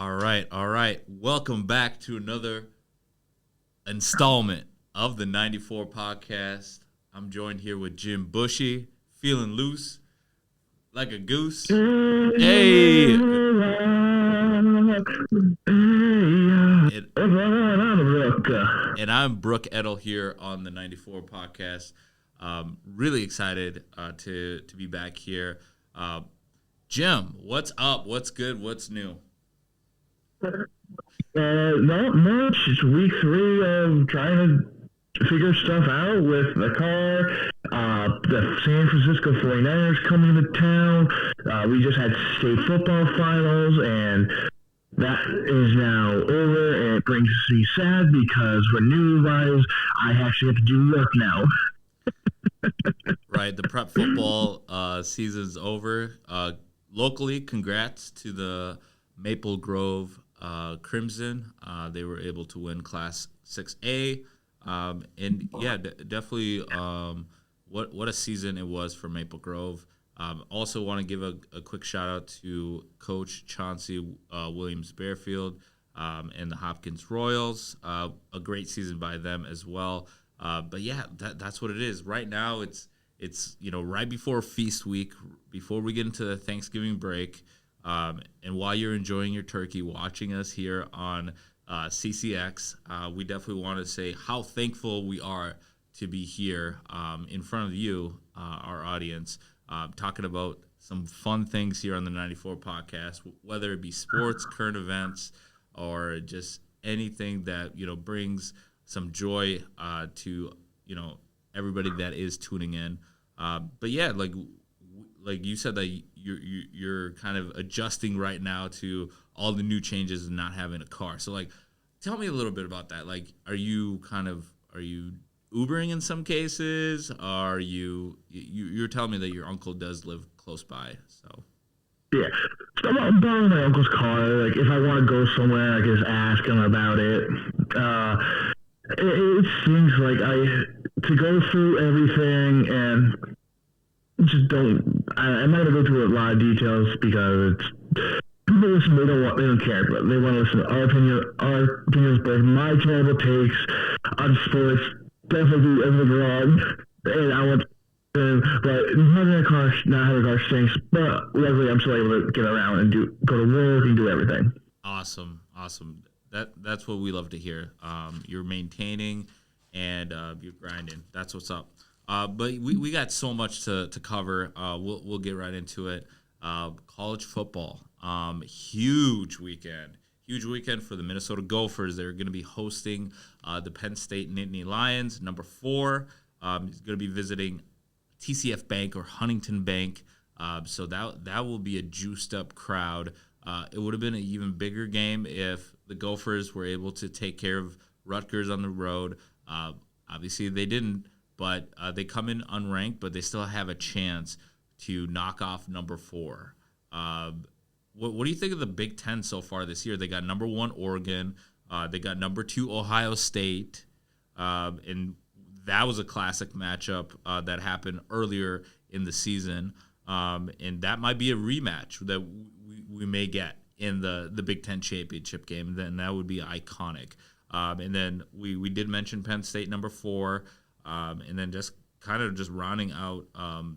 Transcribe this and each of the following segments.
All right. Welcome back to another installment of the 94 podcast. I'm joined here with Jim Bushy, feeling loose like a goose. Hey! And I'm Brooke Edel here on the 94 podcast. Really excited to be back here. Jim, what's up? What's good? What's new? Not much. It's week 3 of trying to figure stuff out with the car. The San Francisco 49ers coming to town. We just had state football finals, and that is now over, and it brings me sad because for new-wise, I actually have to do work now. Right, the prep football season's over. Locally, congrats to the Maple Grove Crimson. They were able to win Class 6A. And yeah, definitely what a season it was for Maple Grove. Also want to give a quick shout out to Coach Chauncey Williams-Bearfield and the Hopkins Royals. A great season by them as well. But yeah, that's what it is. Right now, it's right before feast week, before we get into the Thanksgiving break. And while you're enjoying your turkey, watching us here on CCX, we definitely want to say how thankful we are to be here in front of you, our audience, talking about some fun things here on the 94 podcast, whether it be sports, current events, or just anything that brings some joy to everybody that is tuning in. But yeah, like you said, that you're kind of adjusting right now to all the new changes and not having a car. So tell me a little bit about that. Are you Ubering in some cases? Are you're telling me that your uncle does live close by? So yeah, so I'm borrowing my uncle's car. If I want to go somewhere, I can just ask him about it. It seems like to go through everything and just don't. I'm not gonna go through a lot of details because people listen. They don't care, but they want to listen to our opinions, both my terrible takes on sports. Definitely do everything wrong, and I want. But having a car, not having a car stinks. But luckily, I'm still able to get around and go to work and do everything. Awesome. That's what we love to hear. You're maintaining and you're grinding. That's what's up. But we got so much to cover. We'll get right into it. College football, huge weekend for the Minnesota Gophers. They're going to be hosting the Penn State Nittany Lions. Number 4 is going to be visiting TCF Bank or Huntington Bank. So that will be a juiced up crowd. It would have been an even bigger game if the Gophers were able to take care of Rutgers on the road. Obviously, they didn't. But they come in unranked, but they still have a chance to knock off number 4. What do you think of the Big Ten so far this year? They got number 1 Oregon. They got number 2 Ohio State. And that was a classic matchup that happened earlier in the season. And that might be a rematch that we may get in the Big Ten championship game. Then that would be iconic. And then we did mention Penn State, number 4. And then just rounding out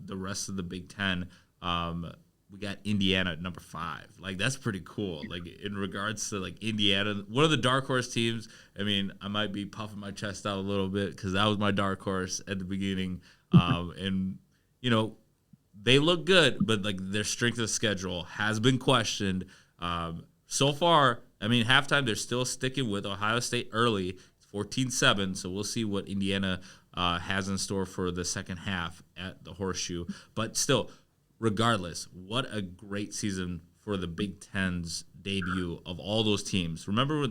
the rest of the Big Ten, we got Indiana at number 5. That's pretty cool. In regards to Indiana, one of the dark horse teams. I mean, I might be puffing my chest out a little bit because that was my dark horse at the beginning. And they look good, but their strength of schedule has been questioned. So far, I mean, halftime they're still sticking with Ohio State early. 14-7, so we'll see what Indiana has in store for the second half at the Horseshoe. But still, regardless, what a great season for the Big Ten's debut of all those teams. Remember,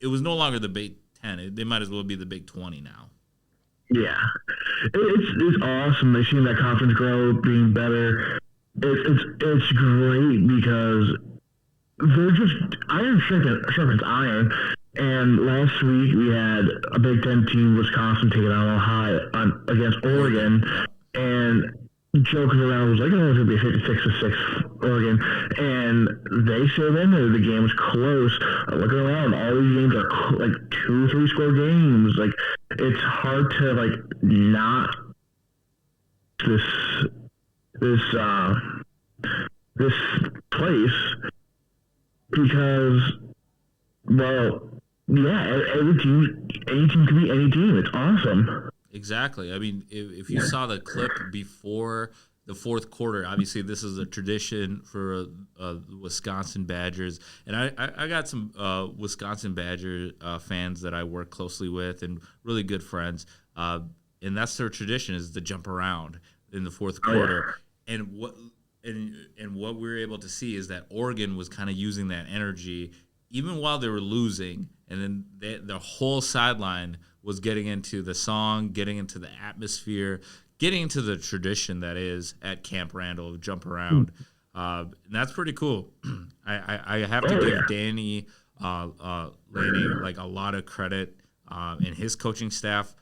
it was no longer the Big Ten. They might as well be the Big 20 now. Yeah. It's awesome. They've seen that conference grow, being better. It's great because they're just iron sharpens iron. And last week we had a Big Ten team, Wisconsin, taking on Ohio against Oregon, and joking around was like, oh, it's gonna be 56-6 Oregon, and they said in there the game was close. Looking around, all these games are like 2 or 3 score games. Like it's hard to like not this this this place because well yeah any team can beat any team. It's awesome. Exactly. I mean, if you saw the clip before the fourth quarter, obviously this is a tradition for Wisconsin Badgers, and I got some Wisconsin Badger fans that I work closely with and really good friends, and that's their tradition is to jump around in the fourth quarter, and what we were able to see is that Oregon was kind of using that energy even while they were losing, and then the whole sideline was getting into the song, getting into the atmosphere, getting into the tradition that is at Camp Randall, jump around. And that's pretty cool. I have to give Danny Lanning like a lot of credit and his coaching staff.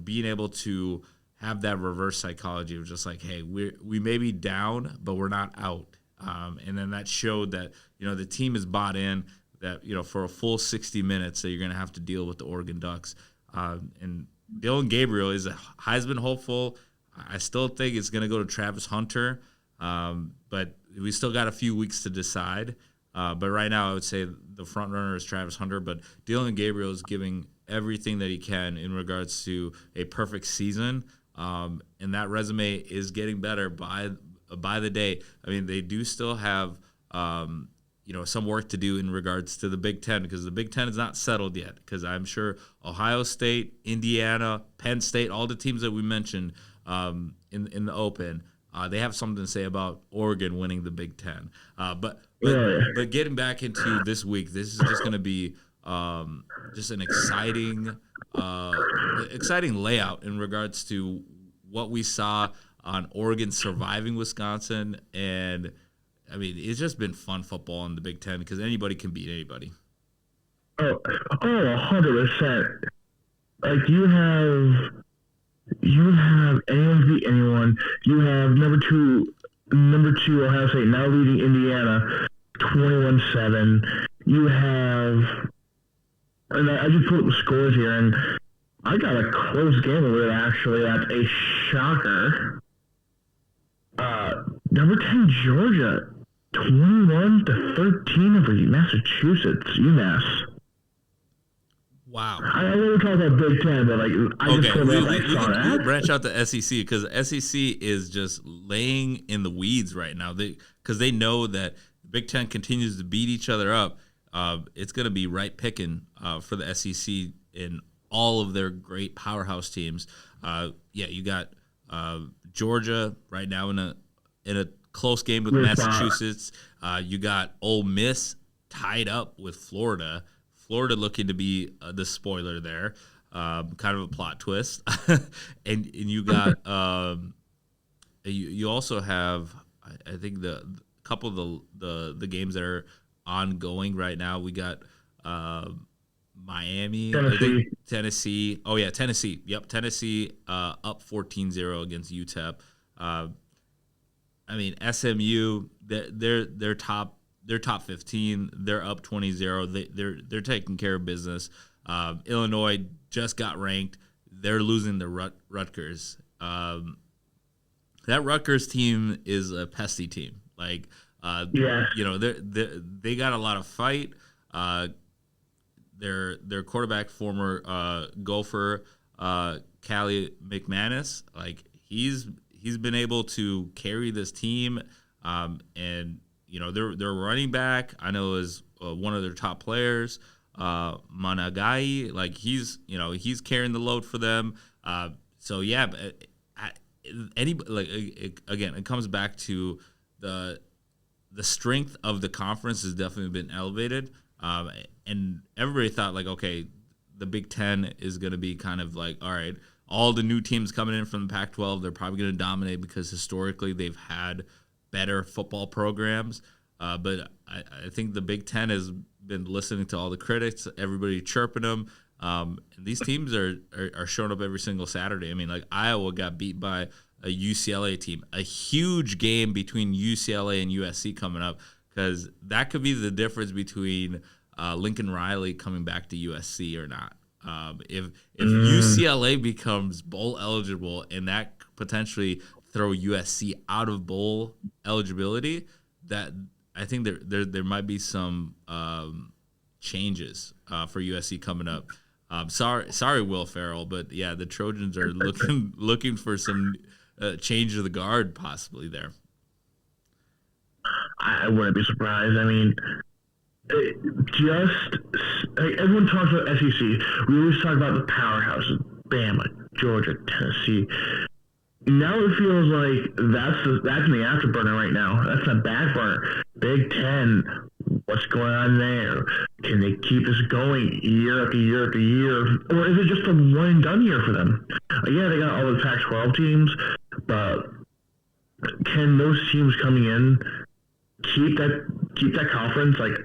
Being able to have that reverse psychology of just like, hey, we may be down, but we're not out. And then that showed that the team is bought in. That for a full 60 minutes that you're going to have to deal with the Oregon Ducks. And Dylan Gabriel is a Heisman hopeful. I still think it's going to go to Travis Hunter, but we still got a few weeks to decide. But right now I would say the front runner is Travis Hunter, but Dylan Gabriel is giving everything that he can in regards to a perfect season. And that resume is getting better by the day. I mean, they do still have some work to do in regards to the Big Ten because the Big Ten is not settled yet. Because I'm sure Ohio State, Indiana, Penn State, all the teams that we mentioned in the Open, they have something to say about Oregon winning the Big Ten. But getting back into this week, this is just going to be just an exciting layout in regards to what we saw on Oregon surviving Wisconsin. And I mean, it's just been fun football in the Big Ten because anybody can beat anybody. 100%. Like you have anyone beat anyone. You have number two Ohio State now leading Indiana 21-7. You have, and I just put up the scores here, and I got a close game over it actually. That's a shocker. Number 10 Georgia 21-13 over Massachusetts, UMass. Wow. I don't really talk about Big Ten, but I just put it I saw that. We branch out the SEC because the SEC is just laying in the weeds right now. Because they know that the Big Ten continues to beat each other up. It's going to be right picking for the SEC in all of their great powerhouse teams. You got Georgia right now in a close game with Massachusetts. You got Ole Miss tied up with Florida. Florida looking to be the spoiler there, kind of a plot twist. and you got you also have I think the couple of the games that are ongoing right now. We got Miami, Tennessee. Oh yeah, Tennessee. Yep, Tennessee up 14-0 against UTEP. I mean SMU, they're top 15. They're up 20-0. They're taking care of business. Illinois just got ranked. They're losing to Rutgers. That Rutgers team is a pesty team. They got a lot of fight. Their quarterback, former Gopher, Callie McManus, he's been able to carry this team, and their running back I know is one of their top players, Managai. He's carrying the load for them. Again, it comes back to the strength of the conference has definitely been elevated, and everybody thought okay, the Big Ten is going to be kind of all right, all the new teams coming in from the Pac-12, they're probably going to dominate because historically they've had better football programs. But I think the Big Ten has been listening to all the critics, everybody chirping them. And these teams are showing up every single Saturday. I mean, Iowa got beat by a UCLA team. A huge game between UCLA and USC coming up, because that could be the difference between Lincoln Riley coming back to USC or not. If UCLA becomes bowl eligible, and that potentially throw USC out of bowl eligibility, that I think there might be some changes for USC coming up. Sorry, Will Ferrell, but yeah, the Trojans are looking for some change of the guard possibly there. I wouldn't be surprised. I mean, everyone talks about SEC. We always talk about the powerhouses: Bama, Georgia, Tennessee. Now it feels like that's in the afterburner right now. That's a back burner. Big Ten, what's going on there? Can they keep this going year after year after year, or is it just a one and done year for them? Yeah, they got all the Pac-12 teams, but can those teams coming in keep that conference like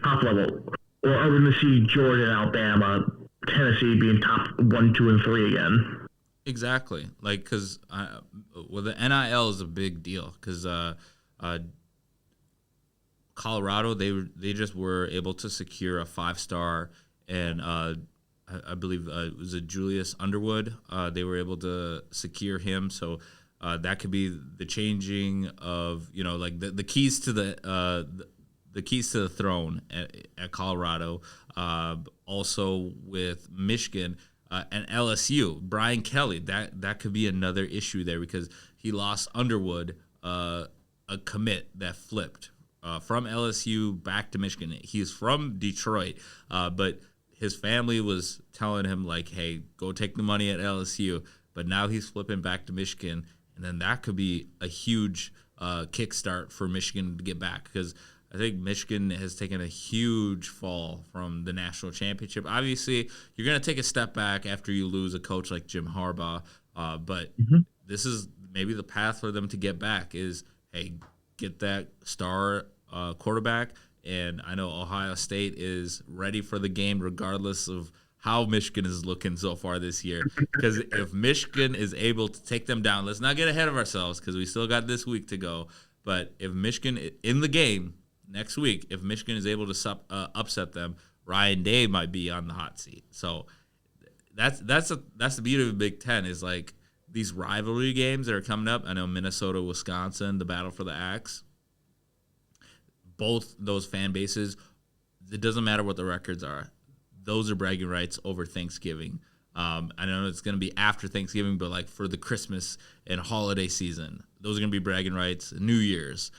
top level, or are we going to see Georgia, Alabama, Tennessee being top 1, 2, and 3 again? Exactly, like because the NIL is a big deal because Colorado they just were able to secure a 5-star, and I believe it was a Julius Underwood. They were able to secure him, so that could be the changing of like the keys to the keys to the throne at Colorado. Also with Michigan. And LSU, Brian Kelly, that could be another issue there because he lost Underwood, a commit that flipped from LSU back to Michigan. He's from Detroit, but his family was telling him, like, hey, go take the money at LSU. But now he's flipping back to Michigan, and then that could be a huge kickstart for Michigan to get back because I think Michigan has taken a huge fall from the national championship. Obviously, you're going to take a step back after you lose a coach like Jim Harbaugh, but this is maybe the path for them to get back is, hey, get that star quarterback. And I know Ohio State is ready for the game regardless of how Michigan is looking so far this year. Because if Michigan is able to take them down, let's not get ahead of ourselves because we still got this week to go. But if Michigan in the game next week, if Michigan is able to upset them, Ryan Day might be on the hot seat. So that's the beauty of the Big Ten is like these rivalry games that are coming up. I know Minnesota, Wisconsin, the battle for the axe. Both those fan bases, it doesn't matter what the records are. Those are bragging rights over Thanksgiving. I know it's going to be after Thanksgiving, but like for the Christmas and holiday season, those are going to be bragging rights. New Year's.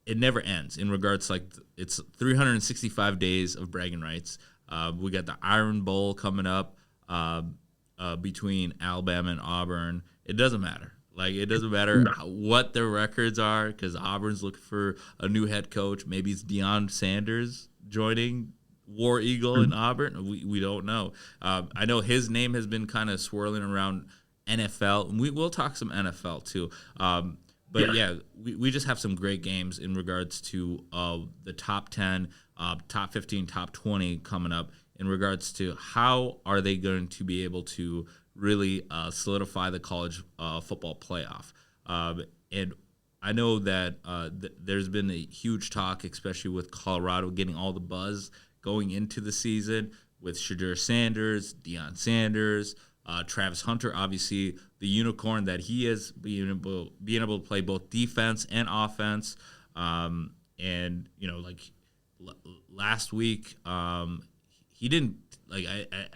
It never ends in regards to, like, it's 365 days of bragging rights. We got the Iron Bowl coming up between Alabama and Auburn. It doesn't matter. Like, it doesn't matter what their records are because Auburn's looking for a new head coach. Maybe it's Deion Sanders joining War Eagle in Auburn. We don't know. I know his name has been kind of swirling around NFL. And we'll talk some NFL too. But yeah, we just have some great games in regards to the top 10, top 15, top 20 coming up in regards to how are they going to be able to really solidify the college football playoff. And I know that there's been a huge talk, especially with Colorado getting all the buzz going into the season with Shadur Sanders, Deion Sanders, Travis Hunter, obviously the unicorn that he is, being able to play both defense and offense. And like last week, he didn't like.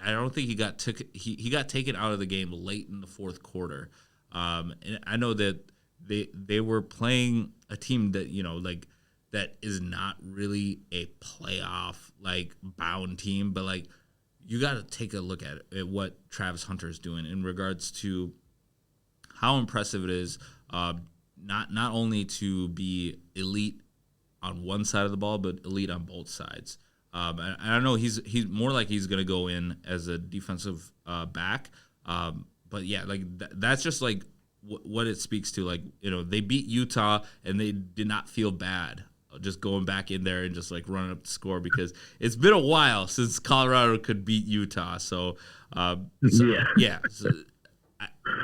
I don't think he got taken out of the game late in the fourth quarter. And I know that they were playing a team that like that is not really a playoff like bound team, but like. You got to take a look at what Travis Hunter is doing in regards to how impressive it is, not only to be elite on one side of the ball, but elite on both sides. And I know he's more like he's going to go in as a defensive back. But yeah, like that's just like what it speaks to. Like, they beat Utah and they did not feel bad just going back in there and just like running up the score because it's been a while since Colorado could beat Utah. So, yeah. So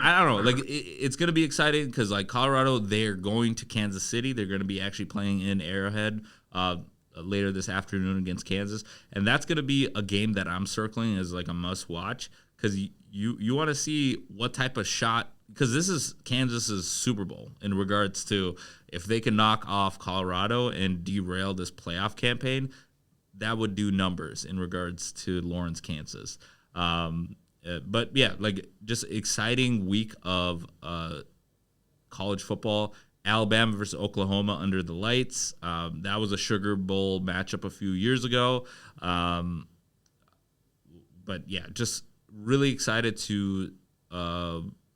I don't know. Like it's going to be exciting because like Colorado, they're going to Kansas City. They're going to be actually playing in Arrowhead later this afternoon against Kansas, and that's going to be a game that I'm circling as like a must watch because you want to see what type of shot, because this is Kansas's Super Bowl in regards to if they can knock off Colorado and derail this playoff campaign, that would do numbers in regards to Lawrence, Kansas. But yeah, like just exciting week of college football. Alabama versus Oklahoma under the lights. That was a Sugar Bowl matchup a few years ago. But yeah, just really excited to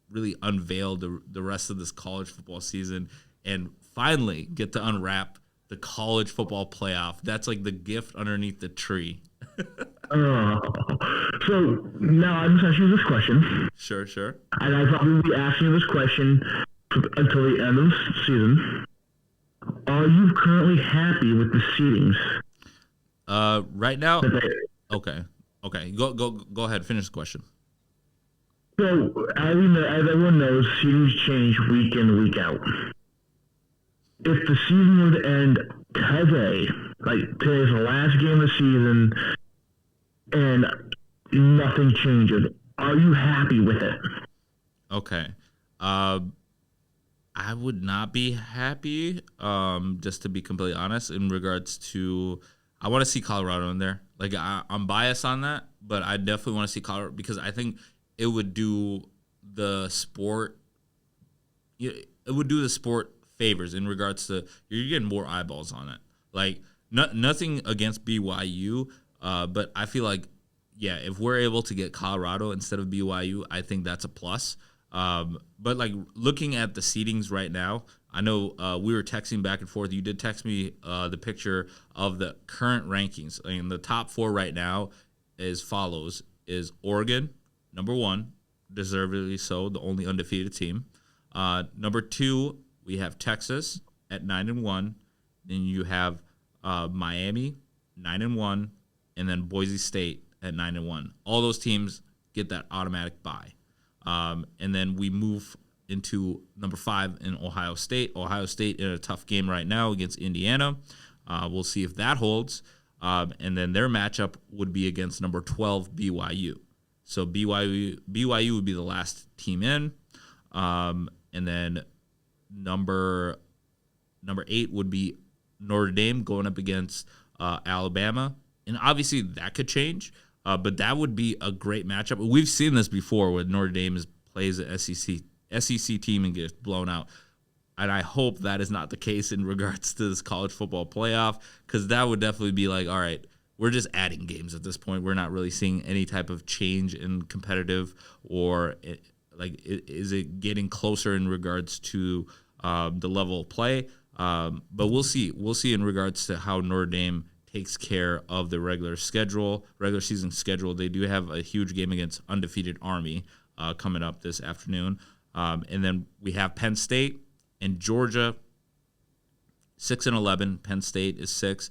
really unveil the rest of this college football season and finally get to unwrap the college football playoff. That's like the gift underneath the tree. So now I'm just asking you this question. Sure. And I'll probably be asking you this question until the end of the season. Are you currently happy with the seedings? Right now, okay. Go ahead. Finish the question. So as everyone knows, seedings change week in, week out. If the season were to end today, like today's the last game of the season, and nothing changes, are you happy with it? Okay. I would not be happy, just to be completely honest, in regards to I want to see Colorado in there. Like I'm biased on that, but I definitely want to see Colorado because I think it would do the sport favors in regards to you're getting more eyeballs on it. Like nothing against BYU, but I feel like if we're able to get Colorado instead of BYU, I think that's a plus. But like looking at the seedings right now, I know we were texting back and forth. You did text me the picture of the current rankings. And the top 4 right now is follows: is Oregon, number 1, deservedly so, the only undefeated team. Number 2, we have Texas at 9-1. Then you have Miami 9-1, and then Boise State at 9-1. All those teams get that automatic bye. And then we move into number 5 in Ohio State. Ohio State in a tough game right now against Indiana. We'll see if that holds. And then their matchup would be against number 12 BYU. So BYU would be the last team in. And then number 8 would be Notre Dame going up against Alabama. And obviously that could change. But that would be a great matchup. We've seen this before when Notre Dame plays an SEC team and gets blown out. And I hope that is not the case in regards to this college football playoff, because that would definitely be like, all right, we're just adding games at this point. We're not really seeing any type of change in competitive is it getting closer in regards to the level of play? But we'll see. We'll see in regards to how Notre Dame takes care of the regular season schedule. They do have a huge game against undefeated Army coming up this afternoon. And then we have Penn State and Georgia, 6-11. Penn State is 6.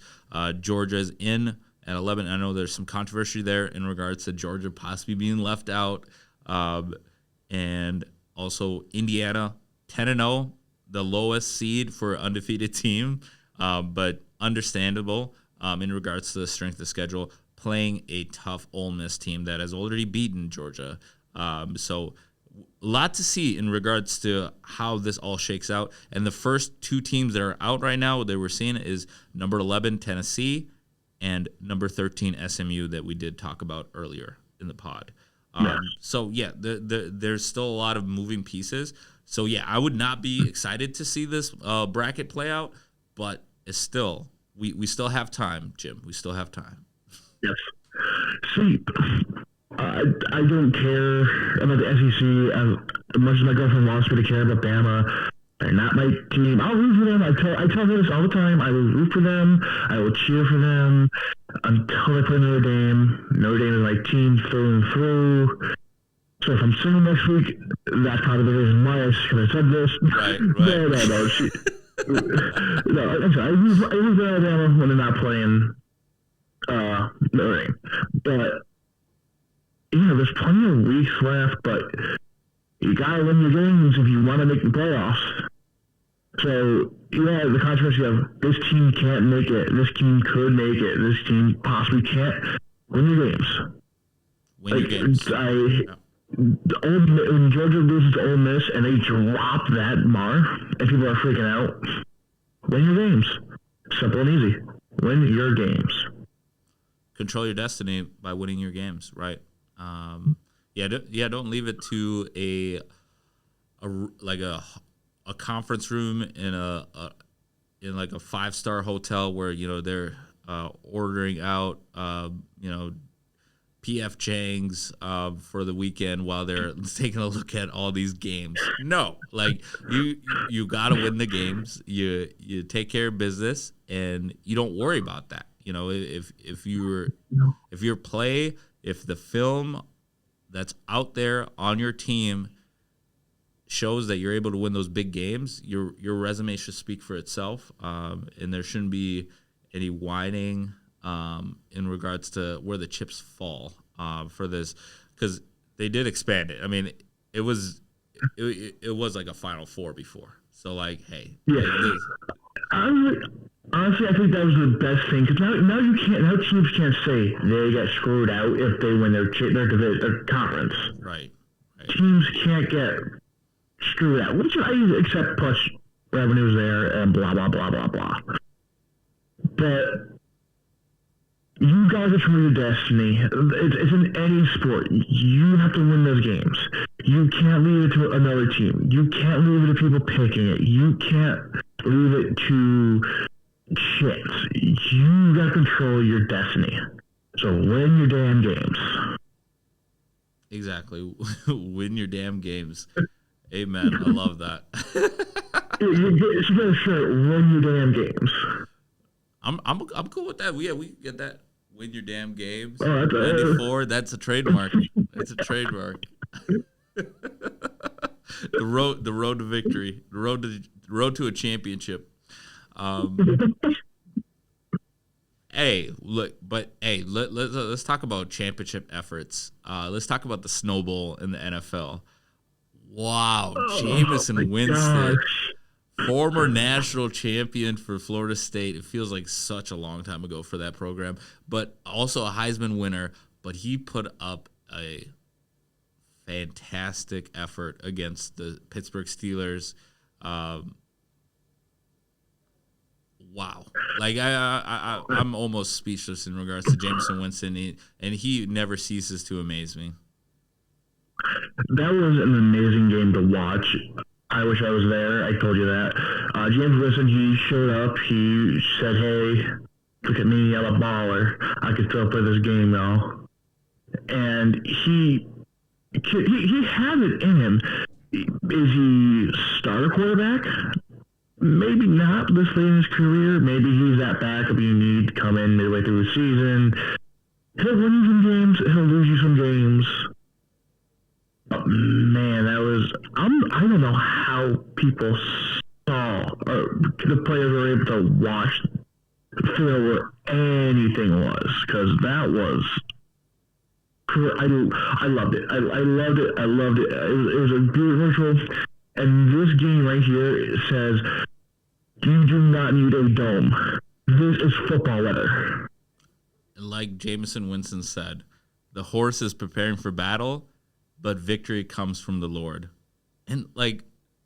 Georgia's in at 11. I know there's some controversy there in regards to Georgia possibly being left out. And also Indiana, 10-0, the lowest seed for an undefeated team, but understandable. In regards to the strength of schedule, playing a tough Ole Miss team that has already beaten Georgia. So a lot to see in regards to how this all shakes out. And the first 2 teams that are out right now that we're seeing is number 11, Tennessee, and number 13, SMU, that we did talk about earlier in the pod. So, there's still a lot of moving pieces. So, I would not be excited to see this bracket play out, but it's still... We still have time, Jim. We still have time. Yes. See, I don't care about the SEC as much as my girlfriend wants me to care about Bama. They're not my team. I'll root for them. I tell her this all the time. I will root for them. I will cheer for them until they play Notre Dame. Notre Dame is my team through and through. So if I'm singing next week, that's probably the reason why I said this. Right. No. No, I'm sorry. I use Alabama when they're not playing Notre Dame. But, there's plenty of weeks left. But, You gotta win your games if you want to make the playoffs. So yeah, the controversy of this team can't make it, this team could make it, this team possibly can't. Win your games. Win your games. When Georgia loses to Ole Miss and they drop that bar and people are freaking out, win your games. Simple and easy. Win your games. Control your destiny by winning your games, right? Don't leave it to a conference room in a 5-star hotel where they're ordering out PF Chang's for the weekend while they're taking a look at all these games. No, like you got to win the games. You take care of business and you don't worry about that. If your play, if the film that's out there on your team shows that you're able to win those big games, your resume should speak for itself, and there shouldn't be any whining in regards to where the chips fall for this, because they did expand it. I mean, it was like a Final Four before, so like, hey, yeah. Honestly, I think that was the best thing, because now teams can't say they get screwed out if they win their conference. Right. Teams can't get screwed out, which I accept, plus revenues there and blah blah blah blah blah. But you gotta control your destiny. It's in any sport. You have to win those games. You can't leave it to another team. You can't leave it to people picking it. You can't leave it to chance. You gotta control your destiny. So win your damn games. Exactly. Win your damn games. Amen. I love that. You get a shirt. Win your damn games. I'm cool with that. We get that. Win your damn games. Oh, 94. That's a trademark. That's a trademark. The road to victory. The road to a championship. Let's talk about championship efforts. Let's talk about the Snow Bowl in the NFL. Wow, Jameson Winston, former national champion for Florida State. It feels like such a long time ago for that program, but also a Heisman winner. But he put up a fantastic effort against the Pittsburgh Steelers. Wow. Like I'm almost speechless in regards to Jameson Winston, and he never ceases to amaze me. That was an amazing game to watch. I wish I was there. I told you that. James Winston, he showed up. He said, "Hey, look at me. I'm a baller. I can still play this game though." And he has it in him. Is he starter quarterback? Maybe not this late in his career. Maybe he's that backup you need to come in midway through the season. He'll win you some games. He'll lose you some games. Oh, man, that was... I don't know how people saw, or the players were able to watch feel where anything was, because that was... I loved it. I loved it. I loved it. It was a beautiful... And this game right here, it says, you do not need a dome. This is football weather. Like Jameson Winston said, the horse is preparing for battle, but victory comes from the Lord. And like,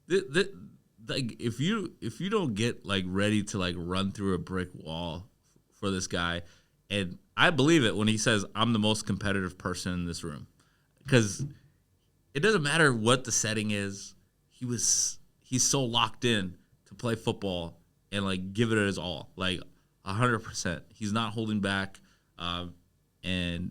if you don't get like ready to like run through a brick wall for this guy, and I believe it when he says I'm the most competitive person in this room, because it doesn't matter what the setting is. He's so locked in to play football and like give it his all, like 100%. He's not holding back, and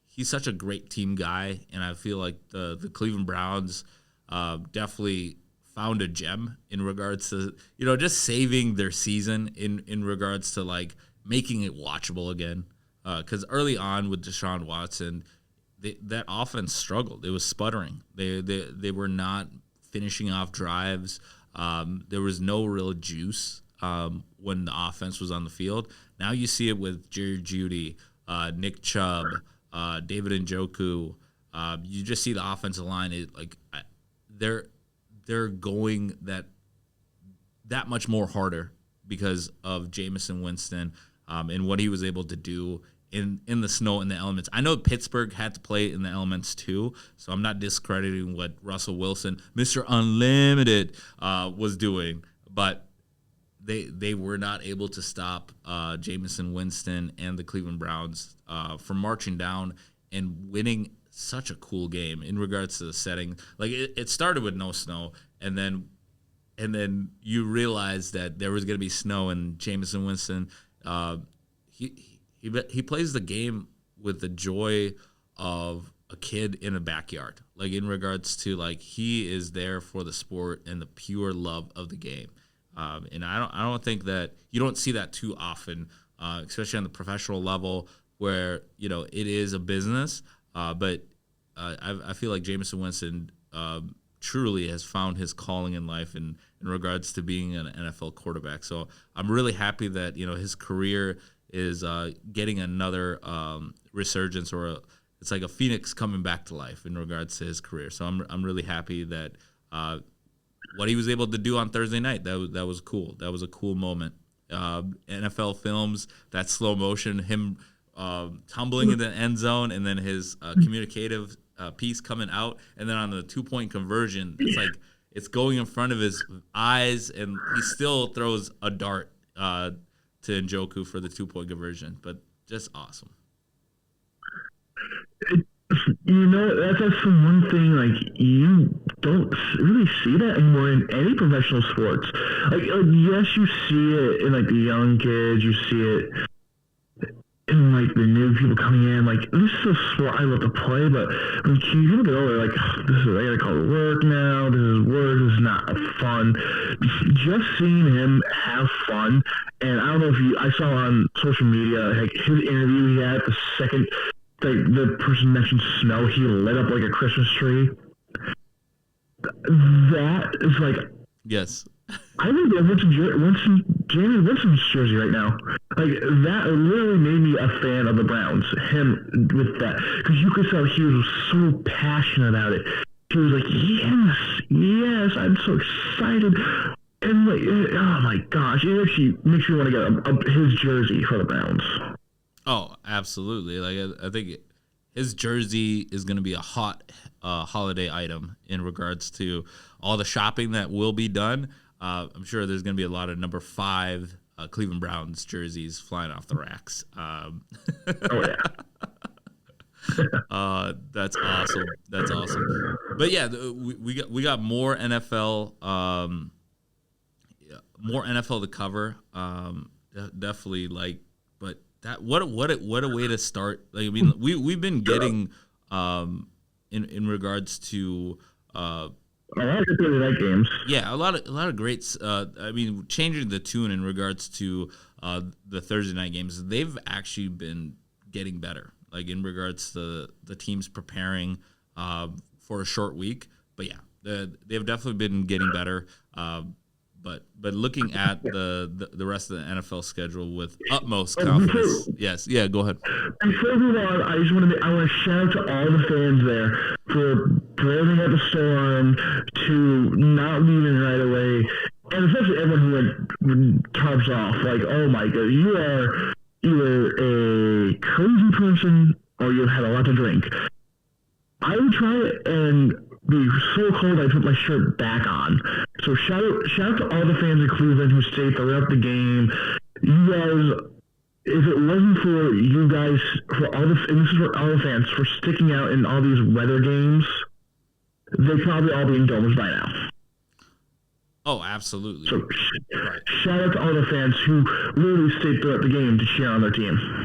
he's such a great team guy. And I feel like the Cleveland Browns definitely found a gem in regards to just saving their season in regards to like making it watchable again. Because early on with Deshaun Watson, that offense struggled. It was sputtering. They were not finishing off drives. There was no real juice when the offense was on the field. Now you see it with Jerry Jeudy, Nick Chubb, David Njoku. You just see the offensive line. they're going that much more harder because of Jameis Winston and what he was able to do in the snow and the elements. I know Pittsburgh had to play in the elements too, so I'm not discrediting what Russell Wilson, Mr. Unlimited, was doing, but they were not able to stop Jameis Winston and the Cleveland Browns from marching down and winning such a cool game in regards to the setting. Like it started with no snow, and then you realize that there was going to be snow, and Jameis Winston, he plays the game with the joy of a kid in a backyard. Like in regards to like he is there for the sport and the pure love of the game. And I don't think that you don't see that too often, especially on the professional level where it is a business. But I feel like Jameis Winston truly has found his calling in life in regards to being an NFL quarterback. So I'm really happy that his career is getting another resurgence, or it's like a phoenix coming back to life in regards to his career. So I'm really happy that what he was able to do on Thursday night, that was cool. That was a cool moment. NFL films, that slow motion, him tumbling in the end zone, and then his communicative piece coming out, and then on the 2-point conversion, it's like it's going in front of his eyes, and he still throws a dart to Njoku for the 2-point conversion. But just awesome. That's the one thing, like, you don't really see that anymore in any professional sports. Like, yes, you see it in, like, the young kids, you see it in, like, the new people coming in. Like, this is a sport I love to play, but when you get older, like, I gotta call it work now, this is work, this is not fun. Just seeing him have fun, and I don't know if I saw on social media, like, his interview he had the second, like, the person mentioned snow, he lit up like a Christmas tree. That is like, yes, I would go Jameis Winston's jersey right now. Like, that literally made me a fan of the Browns. Him with that, because you could tell he was so passionate about it. He was like, yes, I'm so excited. And like, oh my gosh, it actually makes me want to get his jersey for the Browns. Oh, absolutely. Like I think his jersey is going to be a hot holiday item in regards to all the shopping that will be done. I'm sure there's going to be a lot of number 5 Cleveland Browns jerseys flying off the racks. Oh yeah. That's awesome. That's awesome. But yeah, we got more NFL to cover. Definitely, like, but that what a way to start. Like, I mean, we've been getting in regards to a lot of good night games. Yeah, a lot of greats. I mean, changing the tune in regards to the Thursday night games, they've actually been getting better. Like in regards to the teams preparing for a short week. But yeah, they've definitely been getting better. But looking at the rest of the NFL schedule with utmost confidence. Yes, yeah, go ahead. Before we move on, I want to shout out to all the fans there for braving out the storm, to not leaving right away, and especially everyone who went tarps off. Like, oh my god, you are either a crazy person or you had a lot to drink. I would try it and be so cold I put my shirt back on. So shout out to all the fans of Cleveland who stayed throughout the game. You guys, if it wasn't for you guys, and this is for all the fans, for sticking out in all these weather games, they'd probably all be in domes by now. Oh, absolutely. So shout out to all the fans who literally stayed throughout the game to cheer on their team.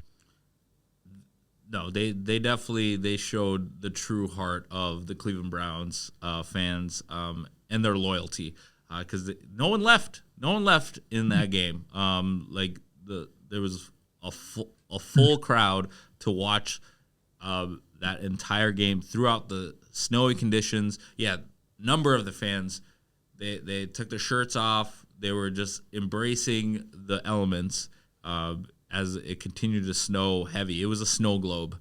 No, they definitely showed the true heart of the Cleveland Browns fans and their loyalty, because no one left in that game. There was a full crowd to watch that entire game throughout the snowy conditions. Yeah, number of the fans, they took their shirts off. They were just embracing the elements as it continued to snow heavy. It was a snow globe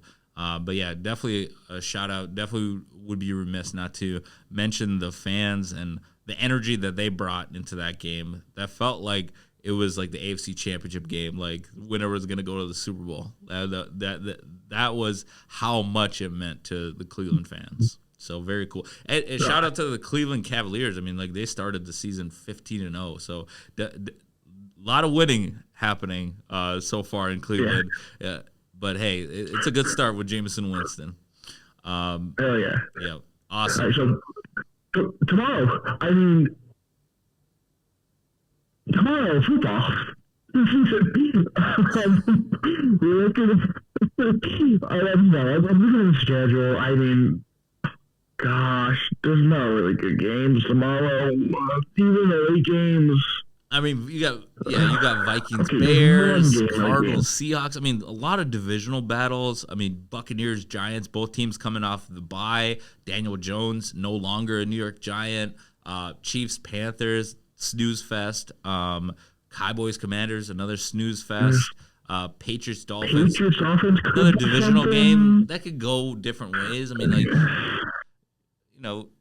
But yeah, definitely a shout out. Definitely would be remiss not to mention the fans and the energy that they brought into that game. That felt like it was like the AFC Championship game, like winner was going to go to the Super Bowl. That was how much it meant to the Cleveland fans. So very cool. And shout out to the Cleveland Cavaliers. I mean, like they started the season 15-0. So a lot of winning happening so far in Cleveland. Yeah. But hey, it's a good start with Jameson Winston. Oh yeah. Yeah. Awesome. Right, so tomorrow, I mean, tomorrow football. We're looking I'm looking at the schedule. I mean, gosh, there's no really good games tomorrow. Even the late games. I mean, you got Vikings, Bears, Cardinals, Seahawks. I mean, a lot of divisional battles. I mean, Buccaneers, Giants, both teams coming off the bye. Daniel Jones, no longer a New York Giant. Chiefs, Panthers, snooze fest. Cowboys, Commanders, another snooze fest. Patriots, Dolphins. Another divisional game that could go different ways. I mean, like,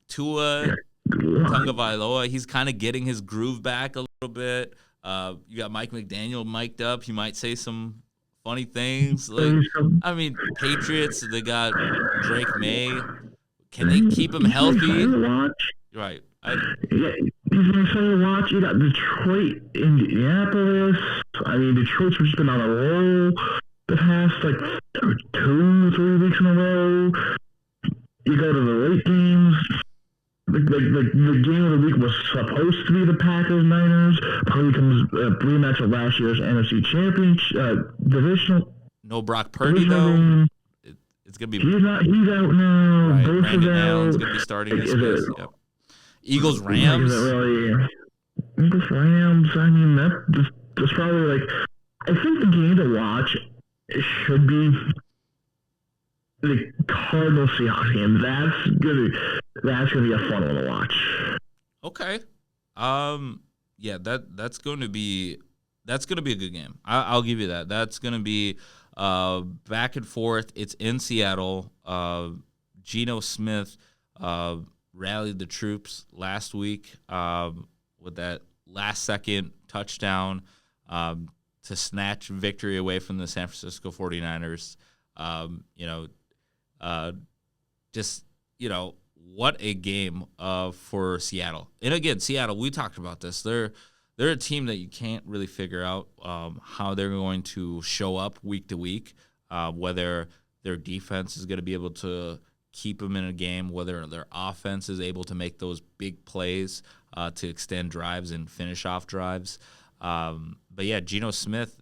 Tua Tagovailoa, he's kind of getting his groove back a little bit. You got Mike McDaniel mic'd up. He might say some funny things. Like, I mean, Patriots, they got Drake May. Can they keep him healthy? Right. Yeah, he's going to watch. You got Detroit, Indianapolis. I mean, Detroit's just been on a roll the past, 2-3 weeks in a row. You go to the late games. The game of the week was supposed to be the Packers-Niners. Probably comes a rematch of last year's NFC Championship divisional. No Brock Purdy though. It's gonna be. He's out now. Right. Brandon Allen's gonna be starting his place. Yep. Eagles Rams. Eagles Rams. I mean, that's probably I think the game to watch should be the Cardinals Seahawks game. That's gonna be a fun one to watch. Okay. Yeah, that's going to be a good game. I'll give you that. That's going to be back and forth. It's in Seattle. Geno Smith rallied the troops last week with that last second touchdown to snatch victory away from the San Francisco 49ers. What a game for Seattle. And again, Seattle, we talked about this. They're a team that you can't really figure out how they're going to show up week to week, whether their defense is going to be able to keep them in a game, whether their offense is able to make those big plays to extend drives and finish off drives. But yeah, Geno Smith,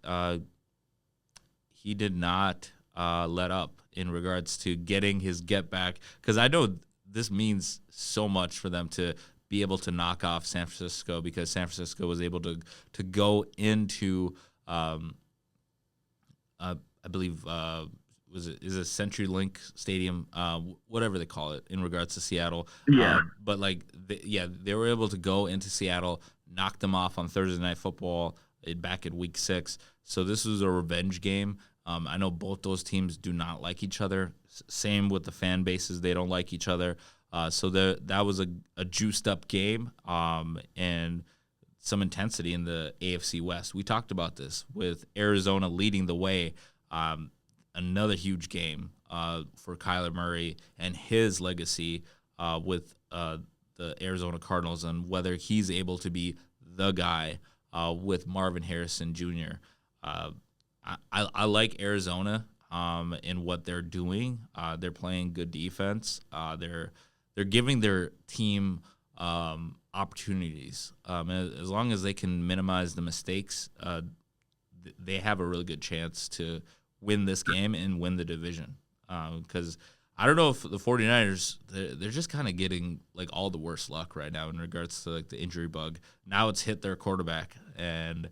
he did not let up in regards to getting his get back, because I know this means so much for them to be able to knock off San Francisco, because San Francisco was able to go into I believe is it CenturyLink Stadium, whatever they call it in regards to Seattle. Yeah. But they were able to go into Seattle, knock them off on Thursday Night Football back in Week 6. So this was a revenge game. I know both those teams do not like each other. Same with the fan bases; they don't like each other. So that was a juiced up game and some intensity in the AFC West. We talked about this with Arizona leading the way. Another huge game for Kyler Murray and his legacy with the Arizona Cardinals, and whether he's able to be the guy with Marvin Harrison Jr. I like Arizona in what they're doing. They're playing good defense. They're giving their team opportunities. As long as they can minimize the mistakes, they have a really good chance to win this game and win the division. Because I don't know if the 49ers, they're just kind of getting all the worst luck right now in regards to the injury bug. Now it's hit their quarterback, and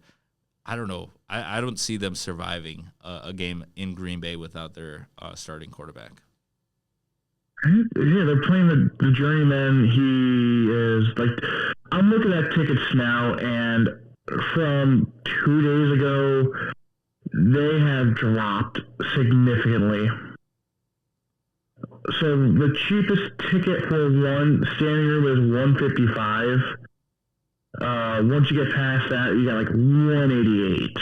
I don't know. I don't see them surviving a game in Green Bay without their starting quarterback. Yeah, they're playing the journeyman. He is I'm looking at tickets now, and from 2 days ago, they have dropped significantly. So the cheapest ticket for one standing room is $155. Once you get past that, you got like $188.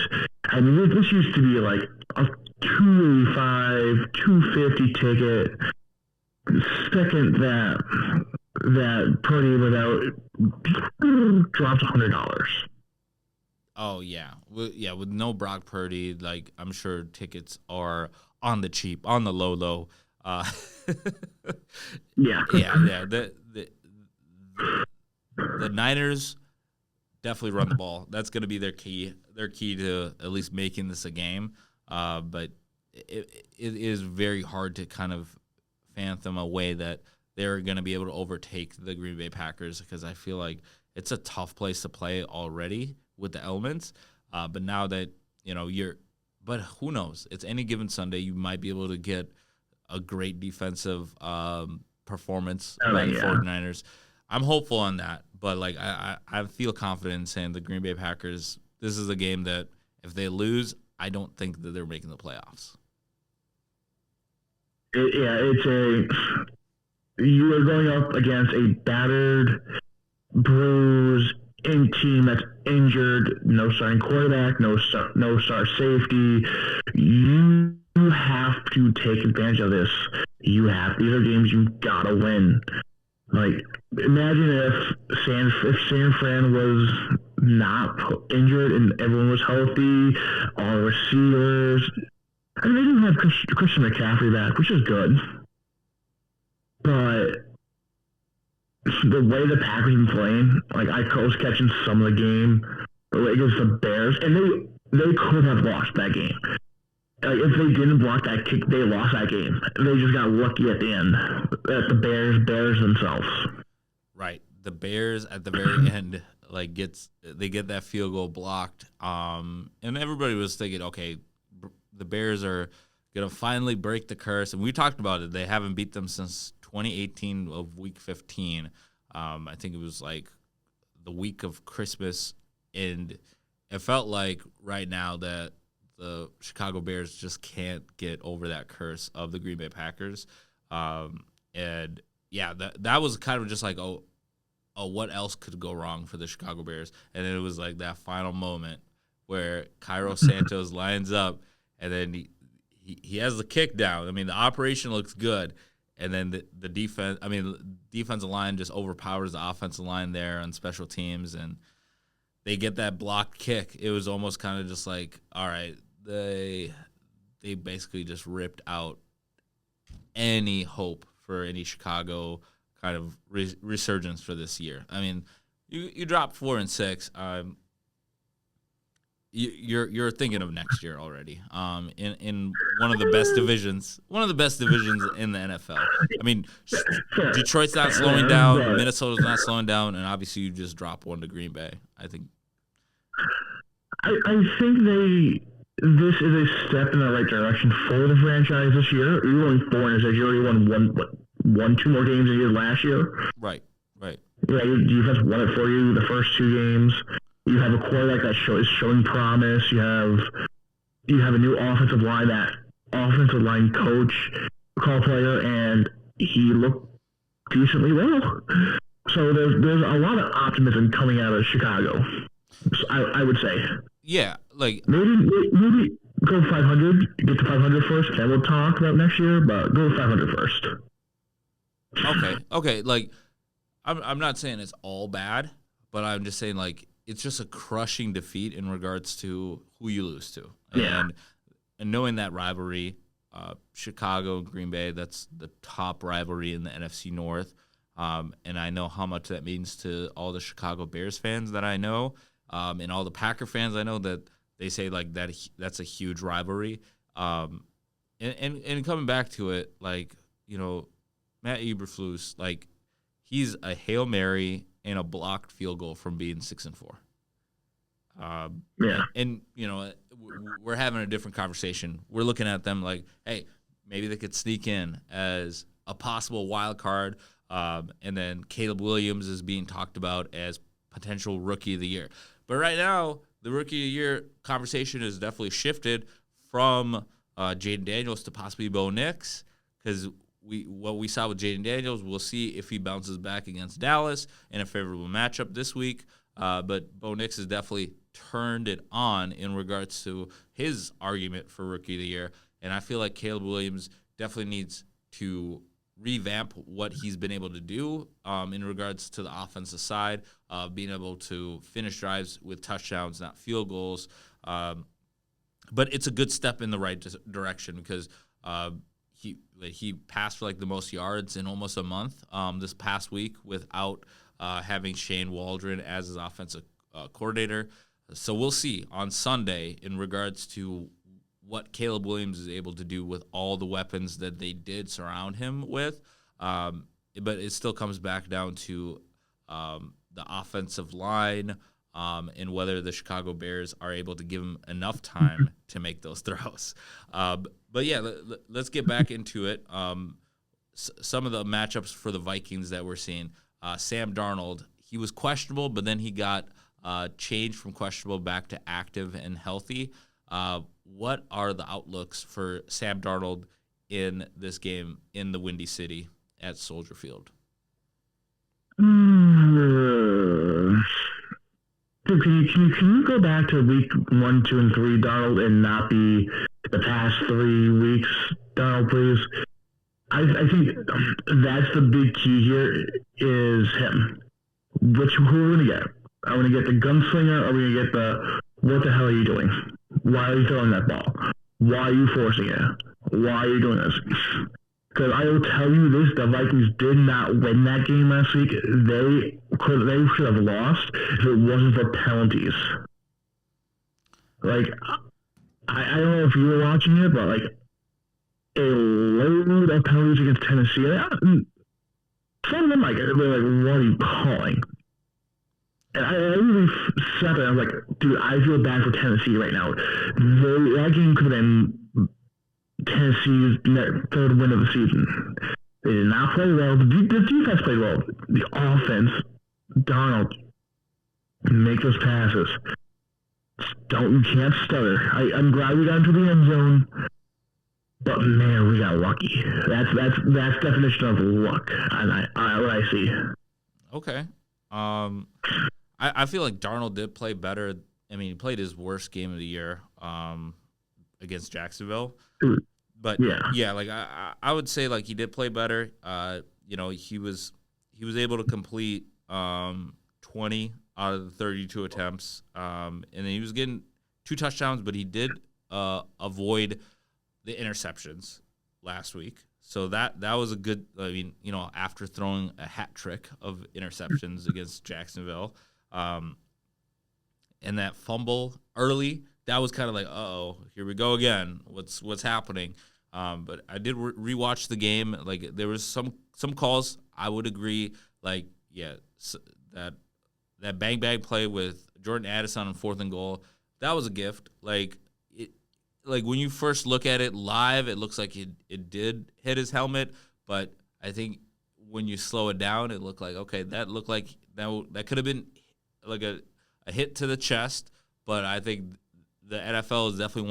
I mean, this used to be like a $285, $250 ticket. Second that Purdy without drops $100. Oh yeah, with no Brock Purdy, like I'm sure tickets are on the cheap, on the low. Uh, Yeah. yeah. The Niners definitely run the ball. That's going to be their key. Their key to at least making this a game. But it is very hard to kind of fathom a way that they're going to be able to overtake the Green Bay Packers, because I feel like it's a tough place to play already with the elements. But now that but who knows? It's any given Sunday. You might be able to get a great defensive performance by the 49ers. I'm hopeful on that, but like I feel confident in saying the Green Bay Packers, this is a game that if they lose, I don't think that they're making the playoffs. You are going up against a battered, bruised team that's injured, no starting quarterback, no star safety. You have to take advantage of this. These are games you gotta win. Like, imagine if San Fran was not injured and everyone was healthy, all the receivers. I mean, they didn't have Christian McCaffrey back, which is good. But the way the Packers been playing, like I was catching some of the game against the Bears, and they could have lost that game. Like, if they didn't block that kick, they lost that game. They just got lucky at the end. At the Bears themselves. Right, the Bears at the very end, like they get that field goal blocked, and everybody was thinking, okay, the Bears are gonna finally break the curse, and we talked about it. They haven't beat them since 2018 of Week 15. I think it was like the week of Christmas, and it felt like right now that the Chicago Bears just can't get over that curse of the Green Bay Packers. And yeah, that was kind of just like, oh, what else could go wrong for the Chicago Bears? And then it was like that final moment where Cairo Santos lines up, and then he has the kick down. I mean, the operation looks good. And then the defensive line just overpowers the offensive line there on special teams, and they get that blocked kick. It was almost kind of just like, all right, they basically just ripped out any hope for any Chicago kind of resurgence for this year. I mean, you drop 4-6. You're thinking of next year already. In one of the best divisions in the NFL. I mean, Detroit's not slowing down, Minnesota's not slowing down, and obviously you just drop one to Green Bay. I think this is a step in the right direction for the franchise this year. You're only 4-6. You already won 2 more games than you did last year. Right. Yeah, your defense won it for you the first 2 games. You have a quarterback that is showing promise. You have a new offensive line coach, call player, and he looked decently well. So there's a lot of optimism coming out of Chicago. So I would say. Yeah, like maybe go 500, get to 500 first, then we'll talk about next year. But go 500 first. Okay. Like, I'm not saying it's all bad, but I'm just saying, like, it's just a crushing defeat in regards to who you lose to. Yeah. And knowing that rivalry, Chicago and Green Bay, that's the top rivalry in the NFC North. And I know how much that means to all the Chicago Bears fans that I know, and all the Packer fans I know, that they say like that's a huge rivalry. And coming back to it, like, Matt Eberflus, like, he's a Hail Mary and a blocked field goal from being 6-4. Yeah. And we're having a different conversation. We're looking at them like, hey, maybe they could sneak in as a possible wild card. And then Caleb Williams is being talked about as potential rookie of the year. But right now, the rookie of the year conversation has definitely shifted from Jaden Daniels to possibly Bo Nix, because what we saw with Jaden Daniels, we'll see if he bounces back against Dallas in a favorable matchup this week. But Bo Nix has definitely turned it on in regards to his argument for Rookie of the Year. And I feel like Caleb Williams definitely needs to revamp what he's been able to do in regards to the offensive side, being able to finish drives with touchdowns, not field goals. But it's a good step in the right direction because he passed for like the most yards in almost a month this past week without having Shane Waldron as his offensive coordinator. So we'll see on Sunday in regards to what Caleb Williams is able to do with all the weapons that they did surround him with. But it still comes back down to the offensive line and whether the Chicago Bears are able to give him enough time to make those throws. But yeah, let's get back into it. Some of the matchups for the Vikings that we're seeing. Sam Darnold, he was questionable, but then he got changed from questionable back to active and healthy. What are the outlooks for Sam Darnold in this game in the Windy City at Soldier Field? Can you go back to week 1, 2, and 3, Darnold, and not be the past 3 weeks, Darnold, please? I think that's the big key here is him. Who are we going to get? Are we going to get the gunslinger, or are we going to get the what the hell are you doing? Why are you throwing that ball? Why are you forcing it? Why are you doing this? Because I will tell you this, the Vikings did not win that game last week. They should have lost if it wasn't for penalties. Like, I don't know if you were watching it, but like a load of penalties against Tennessee. Some of them, like, they're like, what are you calling? And I really sat there and I was like, dude, I feel bad for Tennessee right now. That game could have been Tennessee's third win of the season. They did not play well. The defense played well. The offense, Darnold, make those passes. You can't stutter. I'm glad we got into the end zone, but man, we got lucky. That's definition of luck. What I see. Okay. I feel like Darnold did play better. I mean, he played his worst game of the year against Jacksonville. But yeah, like I would say like he did play better. He was able to complete 20 out of the 32 attempts, and then he was getting 2 touchdowns, but he did avoid the interceptions last week. So that was a good. I mean, after throwing a hat trick of interceptions against Jacksonville, and that fumble early, that was kind of like, uh-oh, here we go again. What's happening? But I did rewatch the game. Like there was some calls I would agree. Like that bang play with Jordan Addison on 4th and goal, that was a gift. Like when you first look at it live, it looks like it did hit his helmet. But I think when you slow it down, it looked like that looked like that could have been like a hit to the chest. But I think the NFL is definitely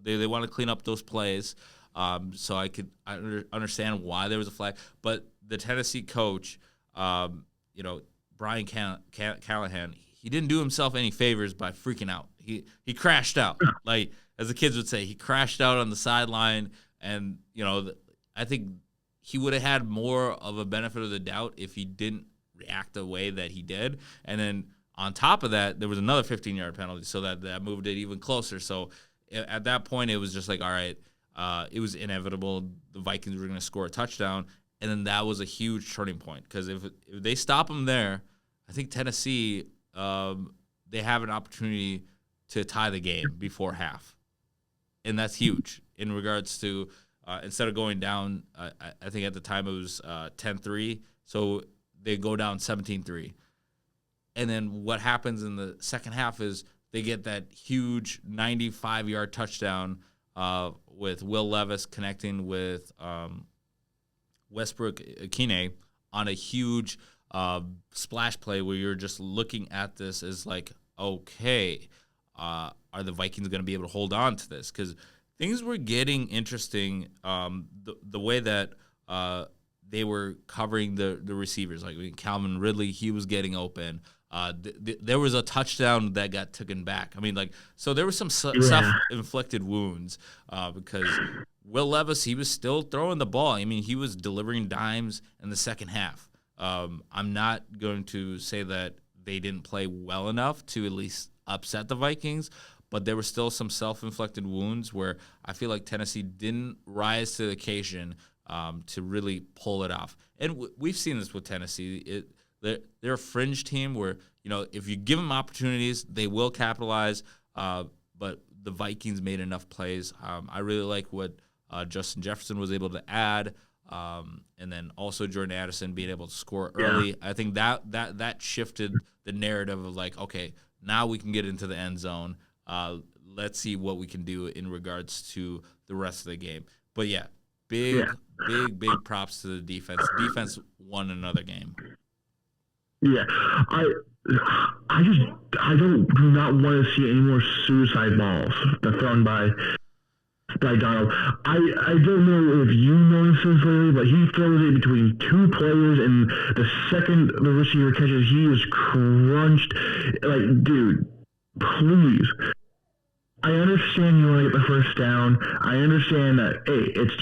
they want to clean up those plays. So I understand why there was a flag. But the Tennessee coach, Brian Callahan, he didn't do himself any favors by freaking out. He crashed out. Like, as the kids would say, he crashed out on the sideline. And, I think he would have had more of a benefit of the doubt if he didn't react the way that he did. And then on top of that, there was another 15-yard penalty, so that moved it even closer. So at that point, it was just like, all right, it was inevitable. The Vikings were going to score a touchdown, and then that was a huge turning point because if they stop them there, I think Tennessee, they have an opportunity to tie the game before half, and that's huge in regards to instead of going down, I think at the time it was 10-3, so they go down 17-3. And then what happens in the second half is they get that huge 95-yard touchdown with Will Levis connecting with Westbrook Akine on a huge splash play where you're just looking at this as like, okay, are the Vikings going to be able to hold on to this? Because things were getting interesting the way that they were covering the receivers. Like, I mean, Calvin Ridley, he was getting open. There was a touchdown that got taken back. I mean, like, so there were some self-inflicted wounds because Will Levis, he was still throwing the ball. I mean, he was delivering dimes in the second half. I'm not going to say that they didn't play well enough to at least upset the Vikings, but there were still some self-inflicted wounds where I feel like Tennessee didn't rise to the occasion to really pull it off. And we've seen this with Tennessee. They're a fringe team where, if you give them opportunities, they will capitalize, but the Vikings made enough plays. I really like what Justin Jefferson was able to add, and then also Jordan Addison being able to score early. I think that shifted the narrative of like, okay, now we can get into the end zone. Let's see what we can do in regards to the rest of the game. But yeah, big props to the defense. Defense won another game. Yeah, I do not want to see any more suicide balls thrown by Donald. I don't know if you noticed this lately, but he throws it between two players, and the second the receiver catches, he is crunched. Like, dude, please. I understand you want to get the first down. I understand that, hey, it's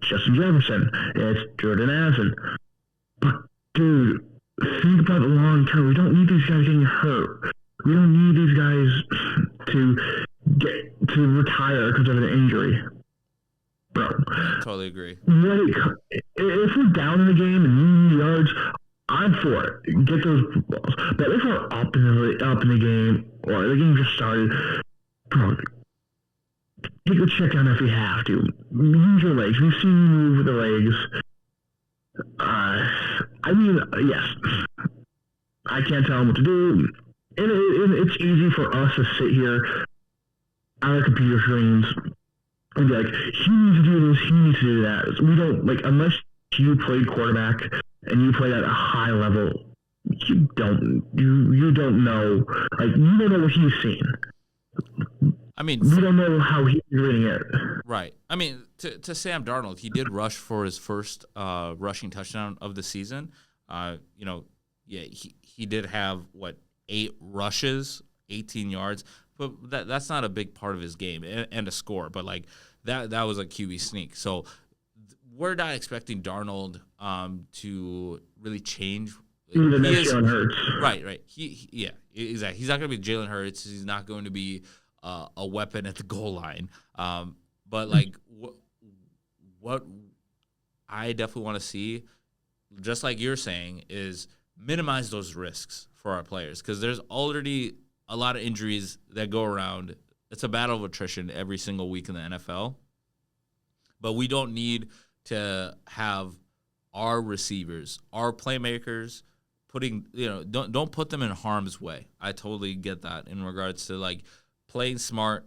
Justin Jefferson. It's Jordan Addison. But, dude, think about the long term. We don't need these guys getting hurt. We don't need these guys to retire because of an injury. Bro. I totally agree. If we're down in the game and you need yards, I'm for it. Get those balls. But if we're up in the game, or the game just started, bro, take a check down if you have to. Use your legs. We've seen you move with the legs. I mean, yes. I can't tell them what to do. And it's easy for us to sit here on our computer screens and be like, he needs to do this, he needs to do that. We don't, like, unless you played quarterback and you played at a high level, you don't know. Like, you don't know what he's seen. I mean, we don't know how he's reading it. Right. I mean, to Sam Darnold, he did rush for his first rushing touchdown of the season. He did have 8 rushes, 18 yards, but that's not a big part of his game and a score. But like that was a QB sneak. So we're not expecting Darnold to really change. Even Jalen Hurts. Right. Exactly. He's not going to be Jalen Hurts. He's not going to be a weapon at the goal line. But like what I definitely want to see, just like you're saying, is minimize those risks for our players, because there's already a lot of injuries that go around. It's a battle of attrition every single week in the NFL. But we don't need to have our receivers, our playmakers, don't put them in harm's way. I totally get that in regards to like playing smart.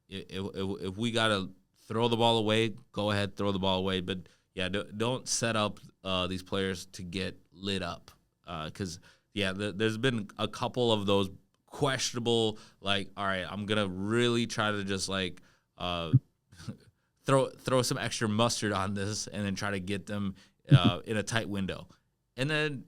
If we gotta throw the ball away, go ahead, throw the ball away. But yeah, don't set up these players to get lit up, because there's been a couple of those questionable, like, all right, I'm gonna really try to just like throw some extra mustard on this and then try to get them in a tight window, and then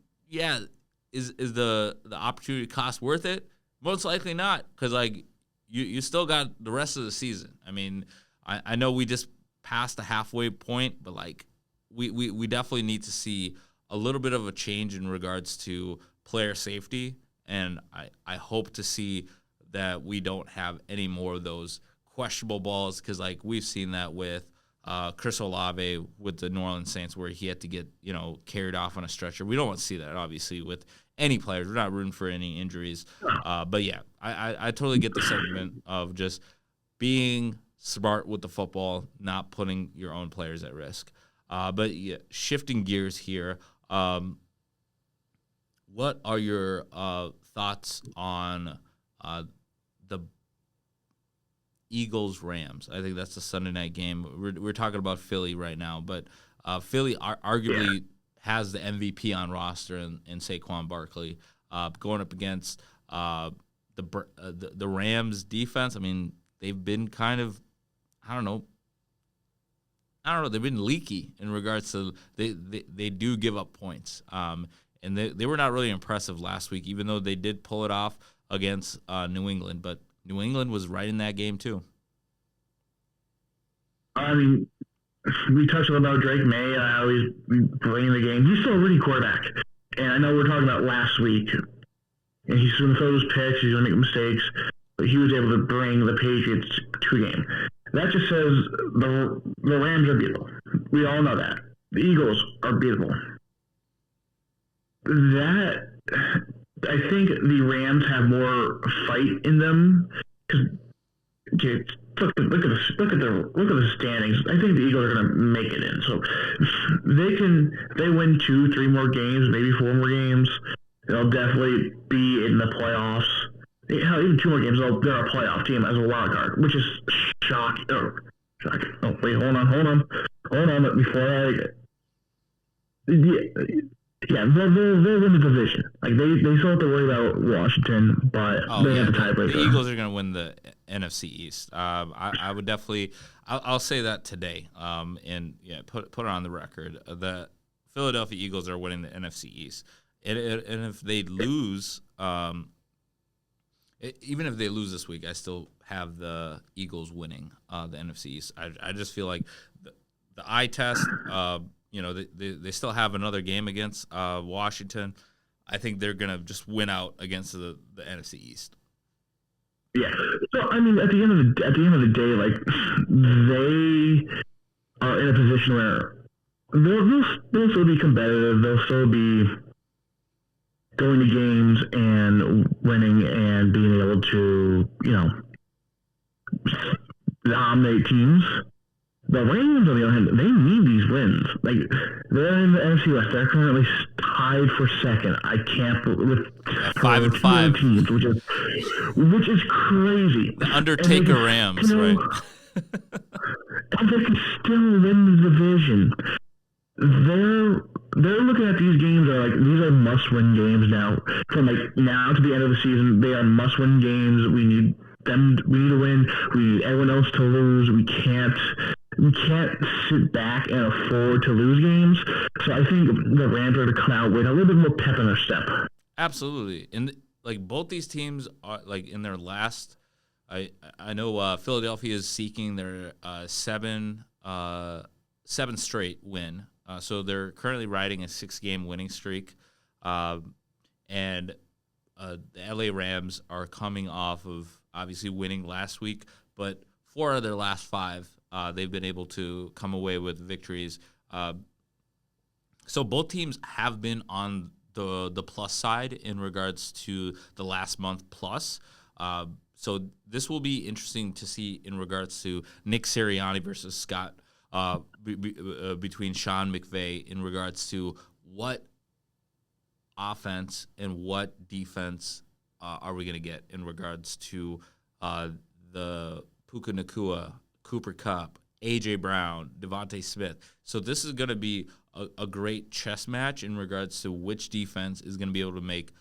is the opportunity cost worth it? Most likely not, because like you still got the rest of the season. I mean, I know we just passed the halfway point, but like we definitely need to see a little bit of a change in regards to player safety, and I hope to see that we don't have any more of those questionable balls, because like we've seen that with Chris Olave with the New Orleans Saints, where he had to get carried off on a stretcher. We don't want to see that, obviously, with any players. We're not rooting for any injuries. But yeah, I totally get the sentiment of just being smart with the football, not putting your own players at risk. But yeah, shifting gears here, what are your thoughts on the Eagles-Rams? I think that's the Sunday night game. We're talking about Philly right now, but Philly arguably has the MVP on roster in Saquon Barkley, going up against the Rams defense. I mean, they've been kind of, I don't know, I don't know, they've been leaky in regards to they do give up points. And they were not really impressive last week, even though they did pull it off against New England. But New England was right in that game too. I mean, we touched about Drake May, how he's playing the game. He's still a rookie quarterback. And I know we're talking about last week, and he's going to throw his picks, he's going to make mistakes, but he was able to bring the Patriots to a game. That just says the Rams are beatable. We all know that. The Eagles are beatable. That, I think the Rams have more fight in them. Dude, look at the standings. I think the Eagles are going to make it in. So if they win 2-3 more games, maybe 4 more games, they'll definitely be in the playoffs. Hell, even 2 more games, they're a playoff team as a wild card, which is shocking. Oh, wait, hold on. Before they'll win the division. Like they still have to worry about Washington, but they have the tiebreaker. The Eagles are going to win the NFC East. I would definitely, I'll say that today. And yeah, put it on the record. The Philadelphia Eagles are winning the NFC East, and if they lose, even if they lose this week, I still have the Eagles winning the NFC East. I just feel like the eye test. They still have another game against Washington. I think they're gonna just win out against the NFC East. Yeah. So I mean, at the end of the day, like they are in a position where they'll still be competitive. They'll still be going to games and winning and being able to, dominate teams. The Rams, on the other hand, they need these wins. Like, they're in the NFC West. They're currently tied for second. I can't with 5-5 teams, which is crazy. The Undertaker Rams, right? And they can still win the division. They're looking at these games are like these are must-win games now. From like now to the end of the season, they are must-win games. We need to win. We need everyone else to lose. We can't sit back and afford to lose games. So I think the Rams are to come out with a little bit more pep in their step. Absolutely, and like both these teams are like in their last. I know Philadelphia is seeking their seven straight win. So they're currently riding a 6-game winning streak, and the LA Rams are coming off of obviously winning last week, but 4 of their last 5. They've been able to come away with victories. So both teams have been on the plus side in regards to the last month plus. So this will be interesting to see in regards to Nick Sirianni versus Scott, between Sean McVay in regards to what offense and what defense are we going to get in regards to the Puka Nacua, Cooper Kupp, A.J. Brown, Devontae Smith. So this is going to be a great chess match in regards to which defense is going to be able to make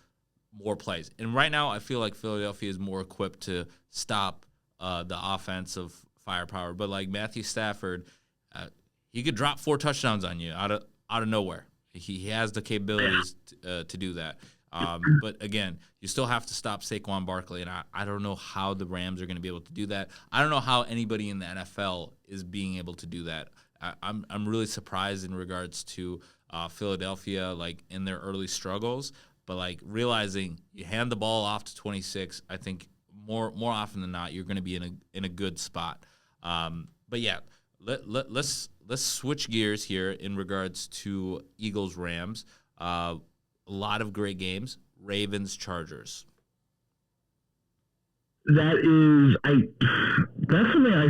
more plays. And right now I feel like Philadelphia is more equipped to stop the offensive firepower. But like Matthew Stafford, he could drop 4 touchdowns on you out of nowhere. He has the capabilities to do that. But again, you still have to stop Saquon Barkley, and I don't know how the Rams are going to be able to do that. I don't know how anybody in the NFL is being able to do that. I'm really surprised in regards to Philadelphia, like in their early struggles, but like realizing you hand the ball off to 26, I think more often than not you're going to be in a good spot. But yeah, let's switch gears here in regards to Eagles Rams. A lot of great games. Ravens Chargers. That's something I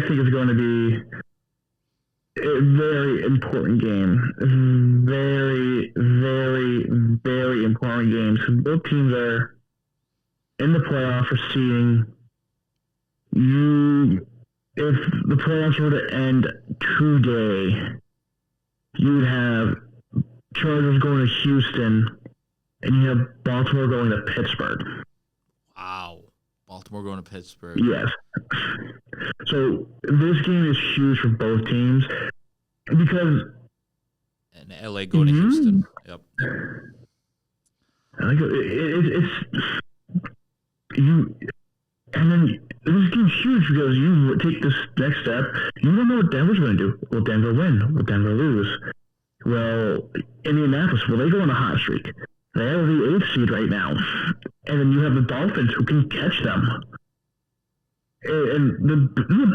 think is going to be a very important game. Very, very, very important game. So both teams are in the playoff for seeding. If the playoffs were to end today, you would have Chargers going to Houston, and you have Baltimore going to Pittsburgh. Wow. Baltimore going to Pittsburgh. Yes. So this game is huge for both teams. because and LA going to Houston. Yep. Like it's you, and then this game's huge because you take this next step. You don't know what Denver's going to do. Will Denver win? Will Denver lose? Well, Indianapolis, will they go on a hot streak? They have the 8th seed right now, and then you have the Dolphins who can catch them. And the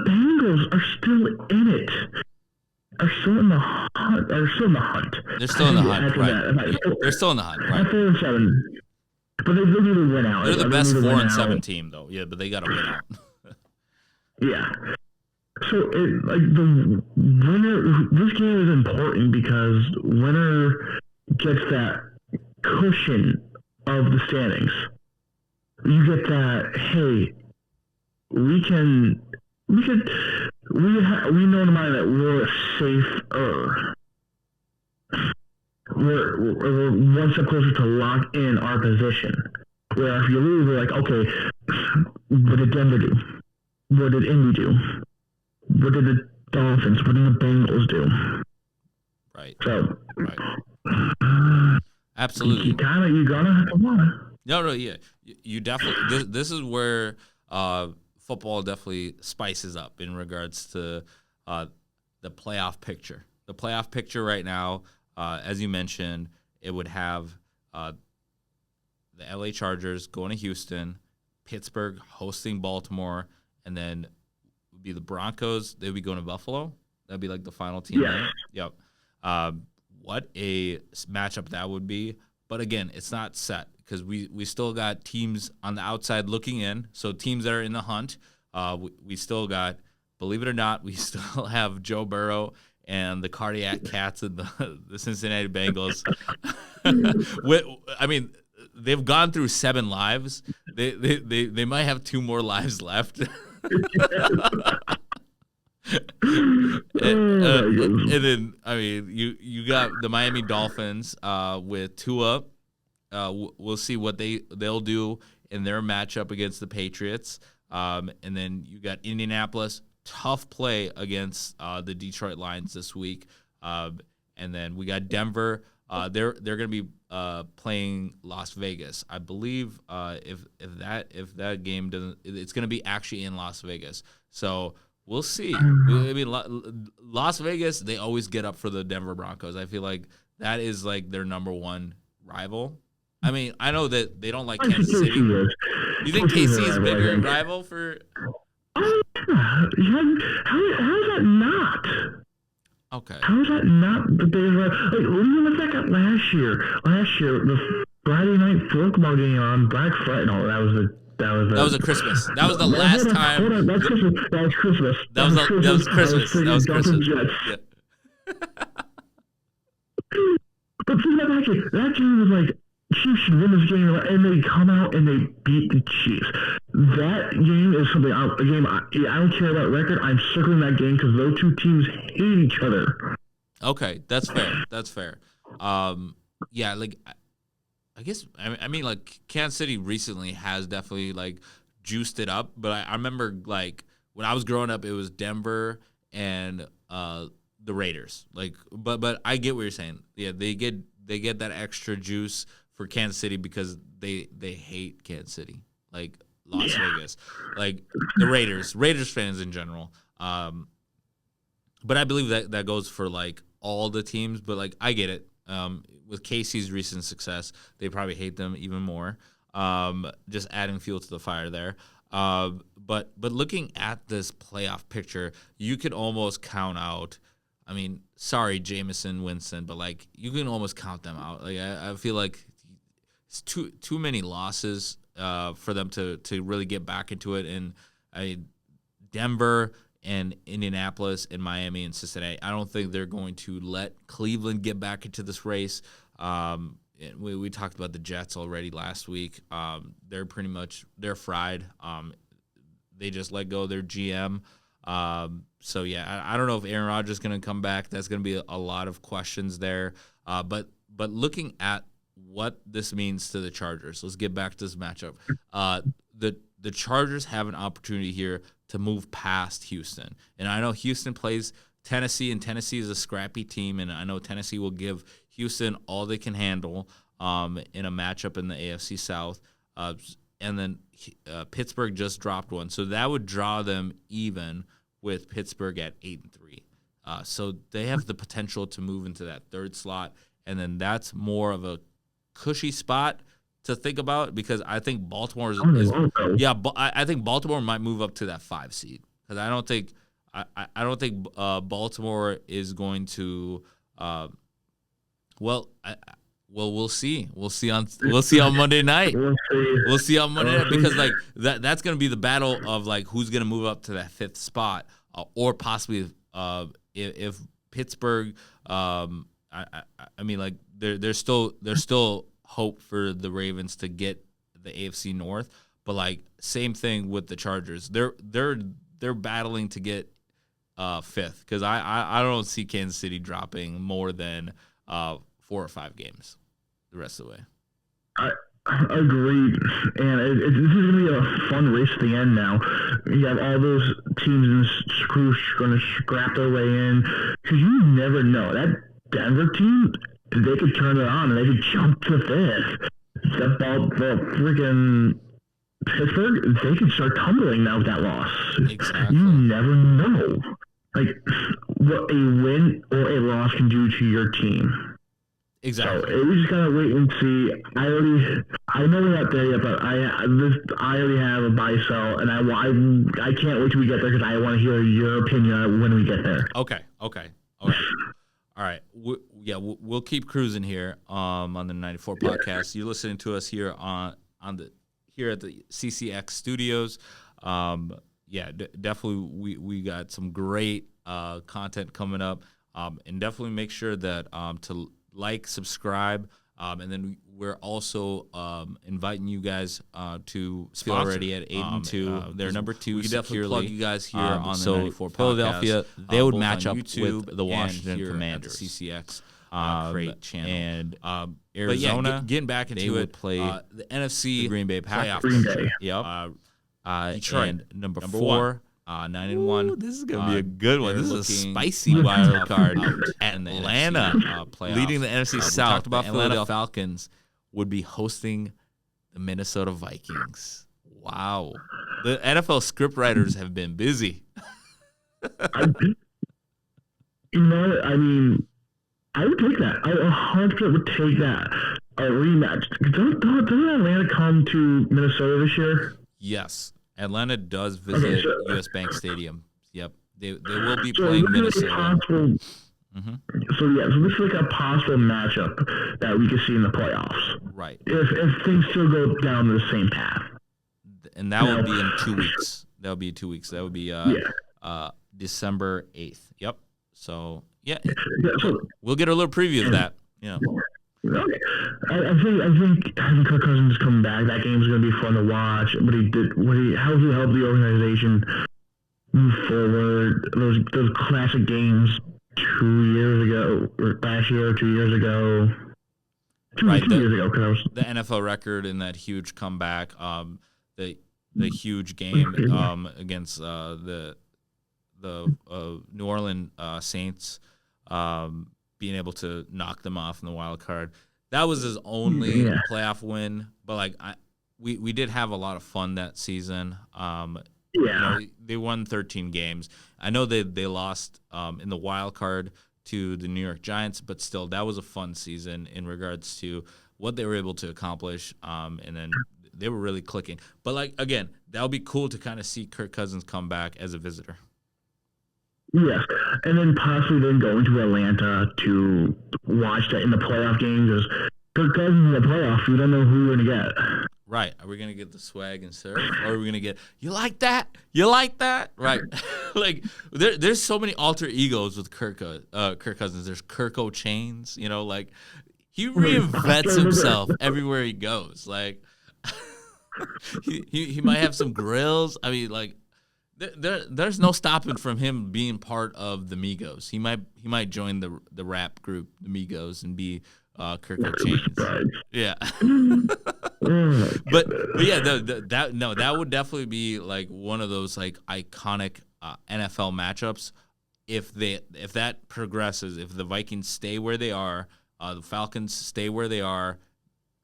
Bengals are still in it. Are still in the hunt. Are still in the hunt. They're still in the hunt, right? They're still in the hunt, right? 4-7, but they need to win out. They're the best 4-7 team, though. Yeah, but they got to win out. Yeah. So, the winner. This game is important because winner gets that cushion of the standings. You get that. Hey, we know in the mind that we're safer. We're one step closer to lock in our position. Where if you lose, we're like, okay, what did Denver do? What did Indy do? What did the Dolphins? What did the Bengals do? Right. So, absolutely. You gotta have to win. No, yeah. You definitely. This is where football definitely spices up in regards to the playoff picture. The playoff picture right now, as you mentioned, it would have the LA Chargers going to Houston, Pittsburgh hosting Baltimore, and then would be the Broncos. They would be going to Buffalo. That'd be like the final team. Yeah. There. Yep. What a matchup that would be. But again, it's not set because we still got teams on the outside looking in. So teams that are in the hunt, we still got, believe it or not, we still have Joe Burrow and the cardiac cats and the Cincinnati Bengals. I mean, they've gone through 7 lives. They might have 2 more lives left. And then, I mean, you got the Miami Dolphins with Tua. We'll see what they'll do in their matchup against the Patriots. And then you got Indianapolis, tough play against the Detroit Lions this week. And then we got Denver. They're going to be playing Las Vegas. I believe if that game doesn't, it's going to be actually in Las Vegas. So we'll see. I mean, Las Vegas, they always get up for the Denver Broncos. I feel like that is like their number one rival. I mean, I know that they don't like Kansas City. You think KC is a bigger rival for? Oh, how is that not? Okay. How is that not the biggest rival? Like, even look back at last year. Last year, the Friday night football game on Black Friday. No, that was a Christmas. That was the last time. Hold on, that's Christmas. That was Christmas. That was Christmas. That was Christmas. Yeah. But think about that game was like, Chiefs should win this game, and they come out and they beat the Chiefs. That game is something. I don't care about record. I'm circling that game because those two teams hate each other. Okay, that's fair. Yeah, like I guess I mean like Kansas City recently has definitely like juiced it up, but I remember like when I was growing up, it was Denver and the Raiders. Like, but I get what you're saying. Yeah, they get that extra juice for Kansas City because they hate Kansas City, like Las Vegas, like the Raiders fans in general. But I believe that goes for like all the teams. But like I get it. With KC's recent success, they probably hate them even more. Just adding fuel to the fire there. But looking at this playoff picture, you could almost count out. I mean, sorry, Jameson Winston, but like you can almost count them out. Like I feel like it's too many losses for them to really get back into it. And Denver and Indianapolis and Miami and Cincinnati, I don't think they're going to let Cleveland get back into this race. We talked about the Jets already last week. They're fried. They just let go of their GM. So yeah, I don't know if Aaron Rodgers is going to come back. That's going to be a lot of questions there. But looking at what this means to the Chargers, let's get back to this matchup. The Chargers have an opportunity here to move past Houston, and I know Houston plays Tennessee, and Tennessee is a scrappy team, and I know Tennessee will give Houston all they can handle in a matchup in the AFC South. And then Pittsburgh just dropped one, so that would draw them even with Pittsburgh at 8-3. So they have the potential to move into that third slot, and then that's more of a cushy spot to think about because I think Baltimore I think Baltimore might move up to that 5 seed because I don't think Baltimore is going to. We'll see. We'll see on Monday night. We'll see on Monday night because like that's going to be the battle of like who's going to move up to that 5th spot or possibly if Pittsburgh. I mean like there's still hope for the Ravens to get the AFC North, but like same thing with the Chargers. They're battling to get 5th because I don't see Kansas City dropping more than 4 or 5 games the rest of the way. I agreed, and this is going to be a fun race at the end now. You have all those teams going to scrap their way in because you never know. That Denver team, they could turn it on and they could jump to 5th. The freaking Pittsburgh, they could start tumbling now with that loss. Exactly. You never know. Like, what a win or a loss can do to your team. Exactly. So we just gotta wait and see. I know we're not there yet, but I already have a buy sell, and I can't wait till we get there because I want to hear your opinion on when we get there. Okay. All right. We'll keep cruising here on the 94 podcast. You're listening to us here here at the CCX studios. Definitely we got some great content coming up, and definitely make sure that to like, subscribe, and then we're also inviting you guys to sponsor. Already at 8-2. They're number 2. We definitely plug you guys here on the 94 Philadelphia, podcast. they would match up YouTube with the Washington Commanders. CCX Crate channel. And Arizona, but getting back into would play the NFC, the Green Bay Packers. Green Bay. Yep. Detroit, and number 4. 9-1. This is gonna be a good one. This is a spicy wild card. Atlanta leading the NFC South. We talked about Atlanta Philadelphia. Falcons would be hosting the Minnesota Vikings. Wow, the NFL scriptwriters have been busy. I mean, I would take that. I 100% would take that. A rematch. Doesn't Atlanta come to Minnesota this year? Yes. Atlanta does visit U.S. Bank Stadium. Yep. They will be playing Minnesota. So this is like a possible matchup that we could see in the playoffs. Right. If things still go down the same path. And that would be in 2 weeks. That would be 2 weeks. That would be December 8th. Yep. So, we'll get a little preview of that. Yeah. Okay. I think having Kirk Cousins come back, that game's going to be fun to watch. How he helped the organization move forward. Those classic games 2 years ago, or last year or 2 years ago. Two years ago. The NFL record in that huge comeback, the huge game against the New Orleans Saints, being able to knock them off in the wild card. That was his only playoff win, but we did have a lot of fun that season. They won 13 games. I know they lost in the wild card to the New York Giants, but still that was a fun season in regards to what they were able to accomplish, and then they were really clicking. But again, that would be cool to kind of see Kirk Cousins come back as a visitor. Yes, and then possibly then going to Atlanta to watch that in the playoff games. Because Kirk Cousins in the playoffs, we don't know who we're going to get. Right. Are we going to get the swag and serve? Or are we going to get, you like that? You like that? Right. There's so many alter egos with Kirk Cousins. There's Kirko Chains, he reinvents himself everywhere he goes. He might have some grills. I mean, there's no stopping from him being part of the Migos. He might join the rap group, the Migos, and be Kirko Chains. Yeah. but yeah, that would definitely be one of those iconic NFL matchups if that progresses, if the Vikings stay where they are, the Falcons stay where they are,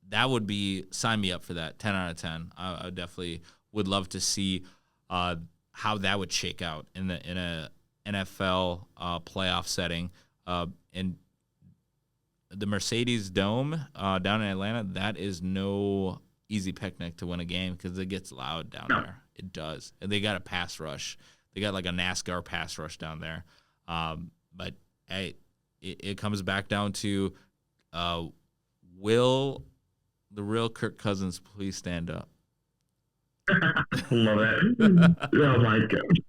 that would be sign me up for that. 10 out of 10. I definitely would love to see how that would shake out in a NFL playoff setting. And the Mercedes Dome down in Atlanta, that is no easy picnic to win a game because it gets loud down there. It does. And they got a pass rush. They got like a NASCAR pass rush down there. But hey, it comes back down to will the real Kirk Cousins please stand up? Love it. Oh my god.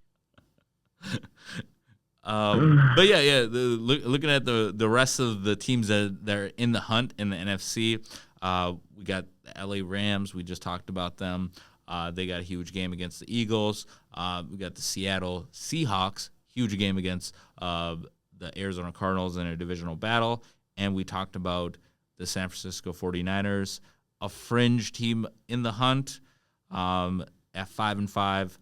But yeah. Looking at the rest of the teams that are in the hunt in the NFC, we got the LA Rams. We just talked about them. They got a huge game against the Eagles. We got the Seattle Seahawks, huge game against the Arizona Cardinals in a divisional battle. And we talked about the San Francisco 49ers, a fringe team in the hunt at 5-5.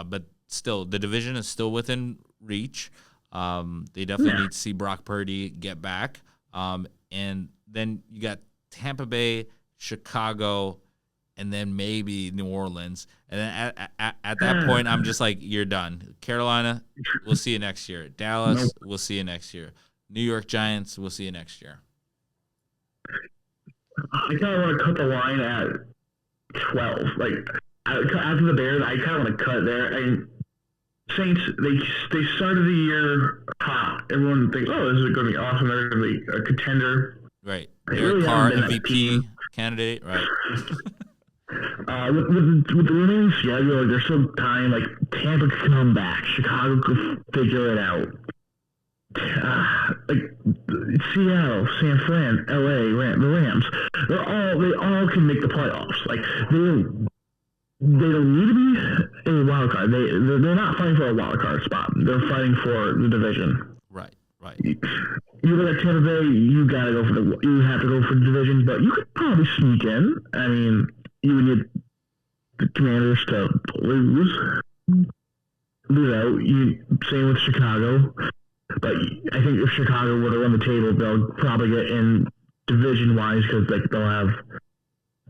But still, the division is still within reach. They definitely need to see Brock Purdy get back. And then you got Tampa Bay, Chicago, and then maybe New Orleans. And then at that point, I'm just like, you're done. Carolina, we'll see you next year. Dallas, we'll see you next year. New York Giants, we'll see you next year. I kind of want to cut the line at 12. Like, after the Bears, I kind of want to cut there. And Saints, they started the year hot. Everyone thinks, oh, this is going to be awesome. They're going to be a contender. Right. Derek Carr, MVP candidate, right. With the remaining schedule, like, there's some time. Like, Tampa could come back. Chicago could figure it out. Like Seattle, San Fran, LA, the Rams, they all can make the playoffs. Like they don't need to be in a wild card. They're not fighting for a wild card spot. They're fighting for the division. Right. You look at Tampa Bay, you have to go for the division, but you could probably sneak in. I mean, you would need the Commanders to lose out. Same with Chicago. But I think if Chicago were to run the table, they'll probably get in division-wise because they'll have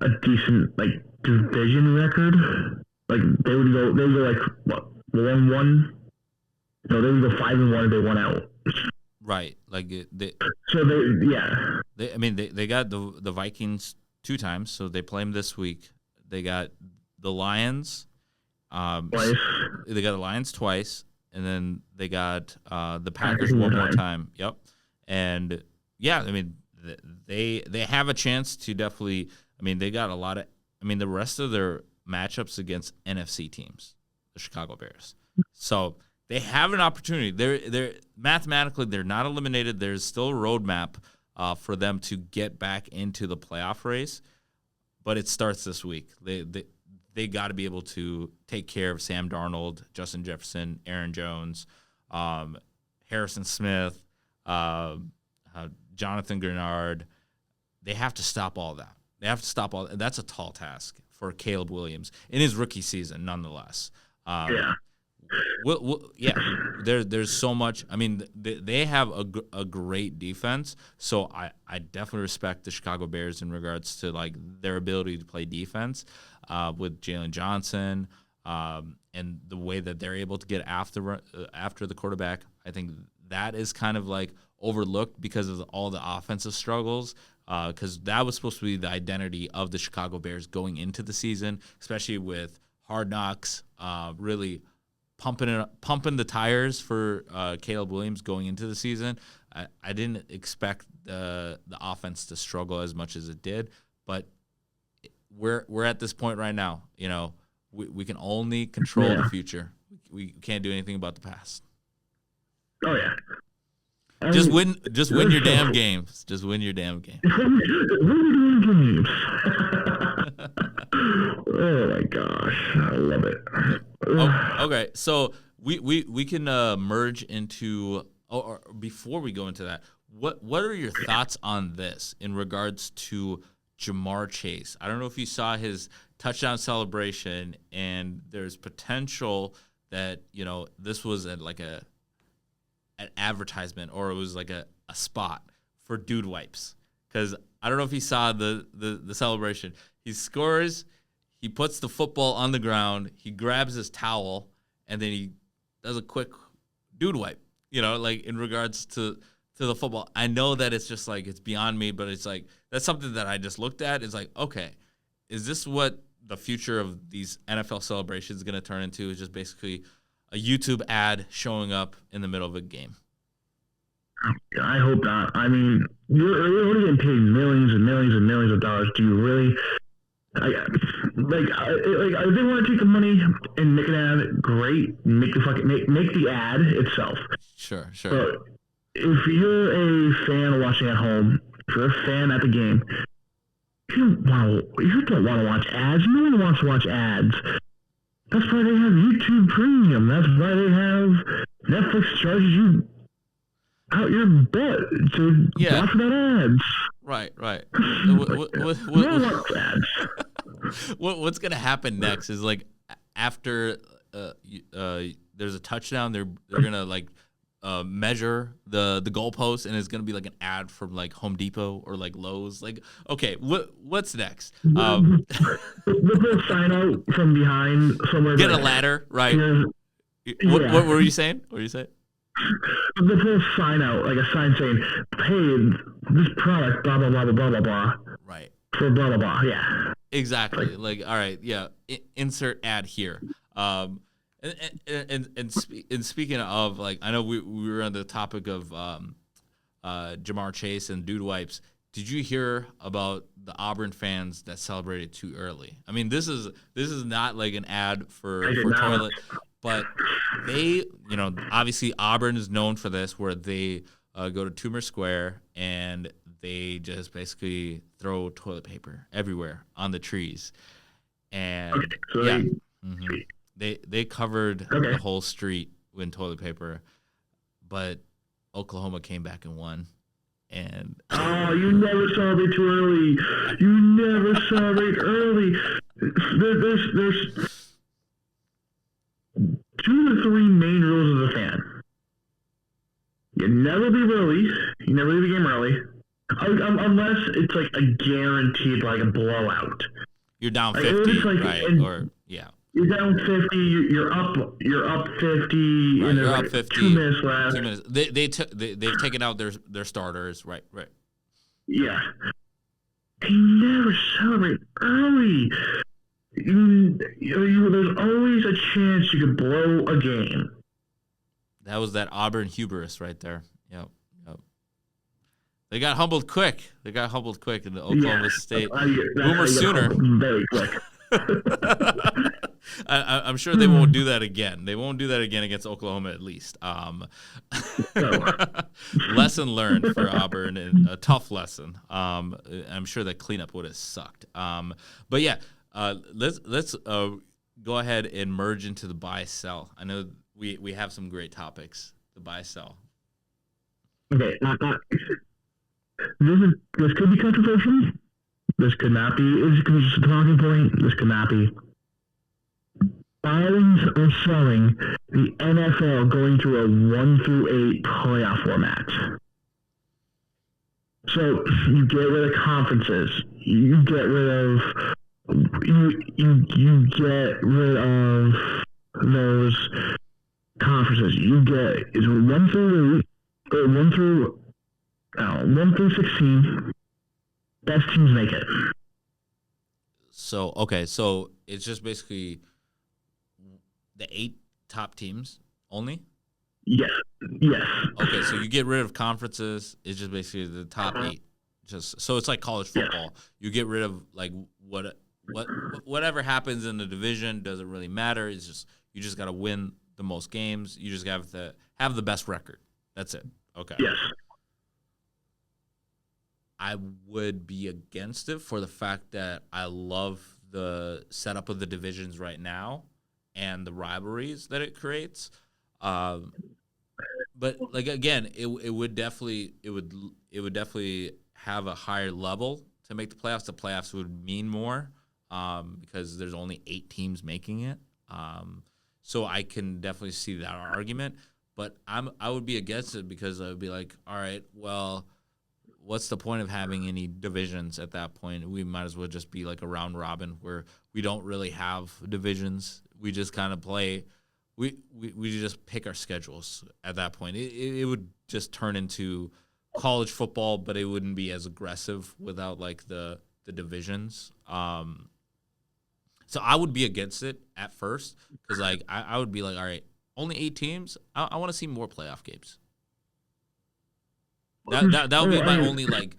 a decent division record. Like they would go like what 1-1. No, they would go 5-1 if they won out. Right, they got the Vikings 2 times, so they play them this week. They got the Lions, twice. They got the Lions twice. And then they got the Packers one more time. Yep. And yeah, I mean, they have a chance to definitely. I mean, they got a lot of. I mean, the rest of their matchups against NFC teams, the Chicago Bears. So they have an opportunity. They're mathematically they're not eliminated. There's still a roadmap for them to get back into the playoff race, but it starts this week. They got to be able to take care of Sam Darnold, Justin Jefferson, Aaron Jones, Harrison Smith, Jonathan Grenard. They have to stop all that. That's a tall task for Caleb Williams in his rookie season, nonetheless. There's so much. I mean, they have a great defense, so I definitely respect the Chicago Bears in regards to their ability to play defense. With Jalen Johnson and the way that they're able to get after the quarterback, I think that is kind of overlooked because of all the offensive struggles. Because that was supposed to be the identity of the Chicago Bears going into the season, especially with Hard Knocks really pumping the tires for Caleb Williams going into the season. I didn't expect the offense to struggle as much as it did, but we're at this point right now. You know, we can only control the future. We can't do anything about the past. Oh yeah. Just win your damn games. Just win your damn game. Oh my gosh, I love it. Okay, so we can merge into. Or before we go into that, what are your thoughts on this in regards to Jamar Chase? I don't know if you saw his touchdown celebration, and there's potential that this was an advertisement or it was like a spot for Dude Wipes. Because I don't know if he saw the celebration. He scores, he puts the football on the ground, he grabs his towel, and then he does a quick dude wipe, like in regards to the football. I know that it's just like, it's beyond me, but it's like, that's something that I just looked at. It's like, okay, is this what the future of these NFL celebrations is going to turn into? Is just basically a YouTube ad showing up in the middle of a game? I hope not. I mean, you're getting paid millions and millions and millions of dollars. Do you really, if they want to take the money and make an ad, great. Make the ad itself. Sure. But if you're a fan watching at home, if you're a fan at the game, you don't want to watch ads. No one wants to watch ads. That's why they have YouTube Premium. That's why they have Netflix charges you out your butt to watch that ads. Right. No one wants ads. What's gonna happen next is like after there's a touchdown, they're gonna like measure the goalpost, and it's gonna be like an ad from like Home Depot or like Lowe's. Like, okay, what's next? We'll sign out from behind somewhere. Get a ladder, right? What were you saying? What were you saying? The full sign out, like a sign saying, "Hey, this product, blah blah blah blah blah blah blah." Right. For blah blah blah. Yeah. Exactly. Like, all right, yeah. Insert ad here. And speaking of, like, I know we were on the topic of Jamar Chase and Dude Wipes. Did you hear about the Auburn fans that celebrated too early? I mean, this is not like an ad for toilet, but they, obviously Auburn is known for this, where they go to Toomer Square and they just basically throw toilet paper everywhere on the trees, and they covered the whole street with toilet paper, but Oklahoma came back and won. And you never celebrate too early. You never celebrate early. There's 2 to 3 main rules of the fan. You never leave early. You never leave the game early. Unless it's like a guaranteed, like a blowout. You're down 50, right? Or yeah. You're down 50. You're up 50. Right, and you're up like 50. 2 minutes left. 2 minutes. They've taken out their starters. Right. Yeah. They never celebrate early. There's always a chance you could blow a game. That was that Auburn hubris right there. Yep. They got humbled quick. in the Oklahoma State. Boomer Sooner. Very quick. I'm sure they won't do that again. They won't do that again against Oklahoma, at least. Lesson learned for Auburn, and a tough lesson. I'm sure that cleanup would have sucked. But yeah, let's go ahead and merge into the buy-sell. I know we have some great topics. The buy-sell. Okay. This could be controversial. This could not be. This could be just a talking point. This could not be. Buying or selling the NFL going to a 1-8 playoff format. So you get rid of conferences. You get rid of those conferences. You get is 1-8 or 1 through 16. Best teams make it. So it's just basically the 8 top teams only? Yes. Okay, so you get rid of conferences. It's just basically the top 8. Just so it's like college football. You get rid of like whatever happens in the division doesn't really matter. It's just you just got to win the most games. You just have to have the best record. That's it. Okay. Yes. I would be against it for the fact that I love the setup of the divisions right now and the rivalries that it creates. But like again, it would definitely have a higher level to make the playoffs. The playoffs would mean more because there's only 8 teams making it. So I can definitely see that argument. But I would be against it because I would be like, all right, well, what's the point of having any divisions at that point? We might as well just be like a round robin where we don't really have divisions. We just kind of play. We just pick our schedules at that point. It would just turn into college football, but it wouldn't be as aggressive without like the divisions. So I would be against it at first because like I would be like, all right, only 8 teams. I want to see more playoff games. That would be my only like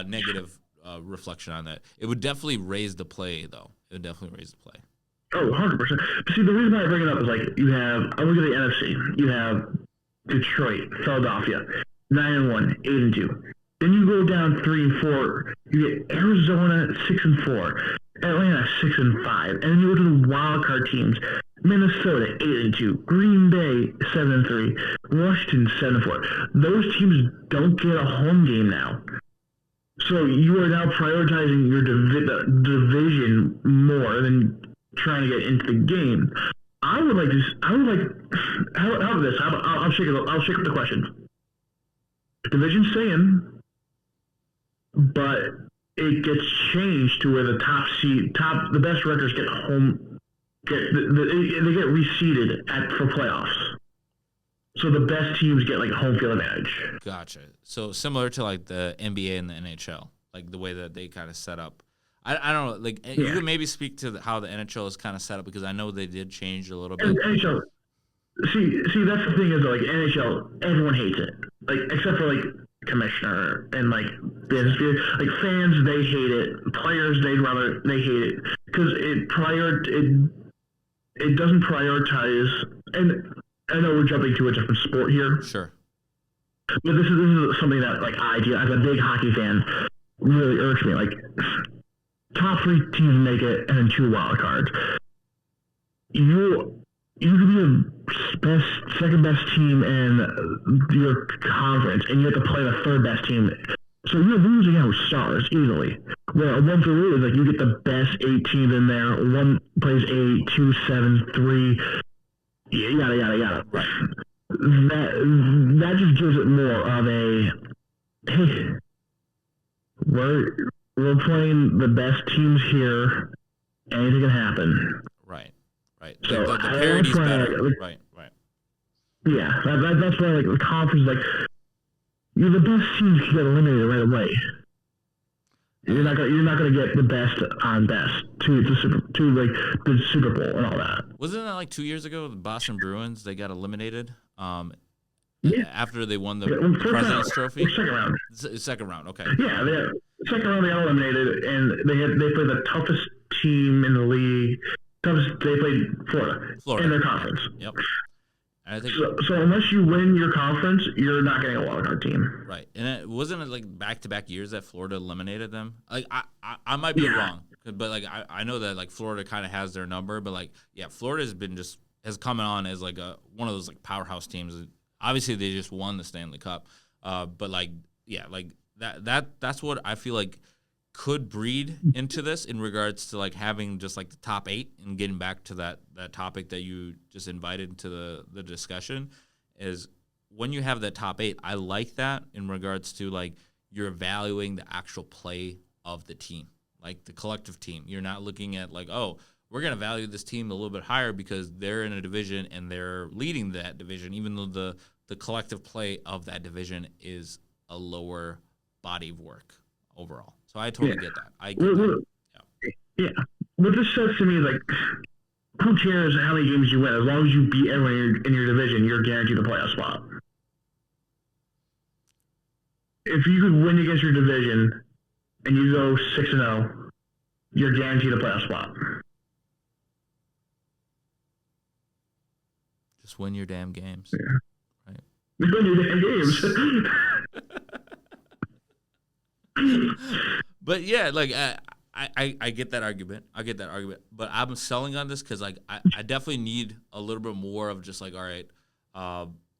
negative reflection on that. It would definitely raise the play though. It would definitely raise the play. Oh, 100%. See, the reason I bring it up is like you have, I look at the NFC. You have Detroit, Philadelphia, 9-1, 8-2. Then you go down 3-4. You get Arizona 6-4, Atlanta 6-5, and then you go to the wild card teams. Minnesota 8-2, Green Bay 7-3, Washington 7-4. Those teams don't get a home game now. So you are now prioritizing your division more than trying to get into the game. How about this? I'll shake up the question. Division staying, but it gets changed to where the the best records get home, they get reseeded for playoffs. So the best teams get like home field advantage. Gotcha. So similar to like the NBA and the NHL, like the way that they kind of set up. I don't know. Like you could maybe speak to how the NHL is kind of set up because I know they did change a little bit. NHL. See, that's the thing is like NHL, everyone hates it. Like except for like commissioner and like business, like fans they hate it. Players they hate it because it doesn't prioritize. And I know we're jumping to a different sport here. Sure. But this is something that like I do as a big hockey fan really irks me. Like top 3 teams make it and then 2 wild cards. You could be the second best team in your conference, and you have to play the 3rd best team. So you're losing out stars easily. Well, 1 for 3 is like you get the best 8 teams in there. 1 plays 8, 2, 7, 3. Yada yada yada. Right. That just gives it more of a hey, we're playing the best teams here. Anything can happen. Right. So the parity's better. Right. Yeah, that's why like the conference, like you're the best teams can get eliminated right away. You're not gonna get the best on best to the Super Bowl and all that. Wasn't that like 2 years ago? The Boston Bruins they got eliminated. After they won the President's Trophy. Second round. Second round. Okay. Yeah, second round they got eliminated, and they played the toughest team in the league. They played Florida in their conference. Yep. I think so unless you win your conference, you're not getting a wild card team. Right, and it wasn't like back-to-back years that Florida eliminated them. Like I might be wrong, but like I know that like Florida kind of has their number, but like Florida has come on as like one of those like powerhouse teams. Obviously, they just won the Stanley Cup, but like that's what I feel like could breed into this in regards to like having just like the top 8 and getting back to that topic that you just invited into the discussion is when you have that top 8, I like that in regards to like you're evaluating the actual play of the team, like the collective team. You're not looking at like, oh, we're going to value this team a little bit higher because they're in a division and they're leading that division, even though the collective play of that division is a lower body of work overall. So I totally get that. I get that. Yeah. What this says to me is like, who cares how many games you win? As long as you beat everyone in your division, you're guaranteed a playoff spot. If you could win against your division and you go 6-0, you're guaranteed a playoff spot. Just win your damn games. Yeah. Right. Just win your damn games. But yeah, like I get that argument. But I'm selling on this because like I definitely need a little bit more of just like, all right,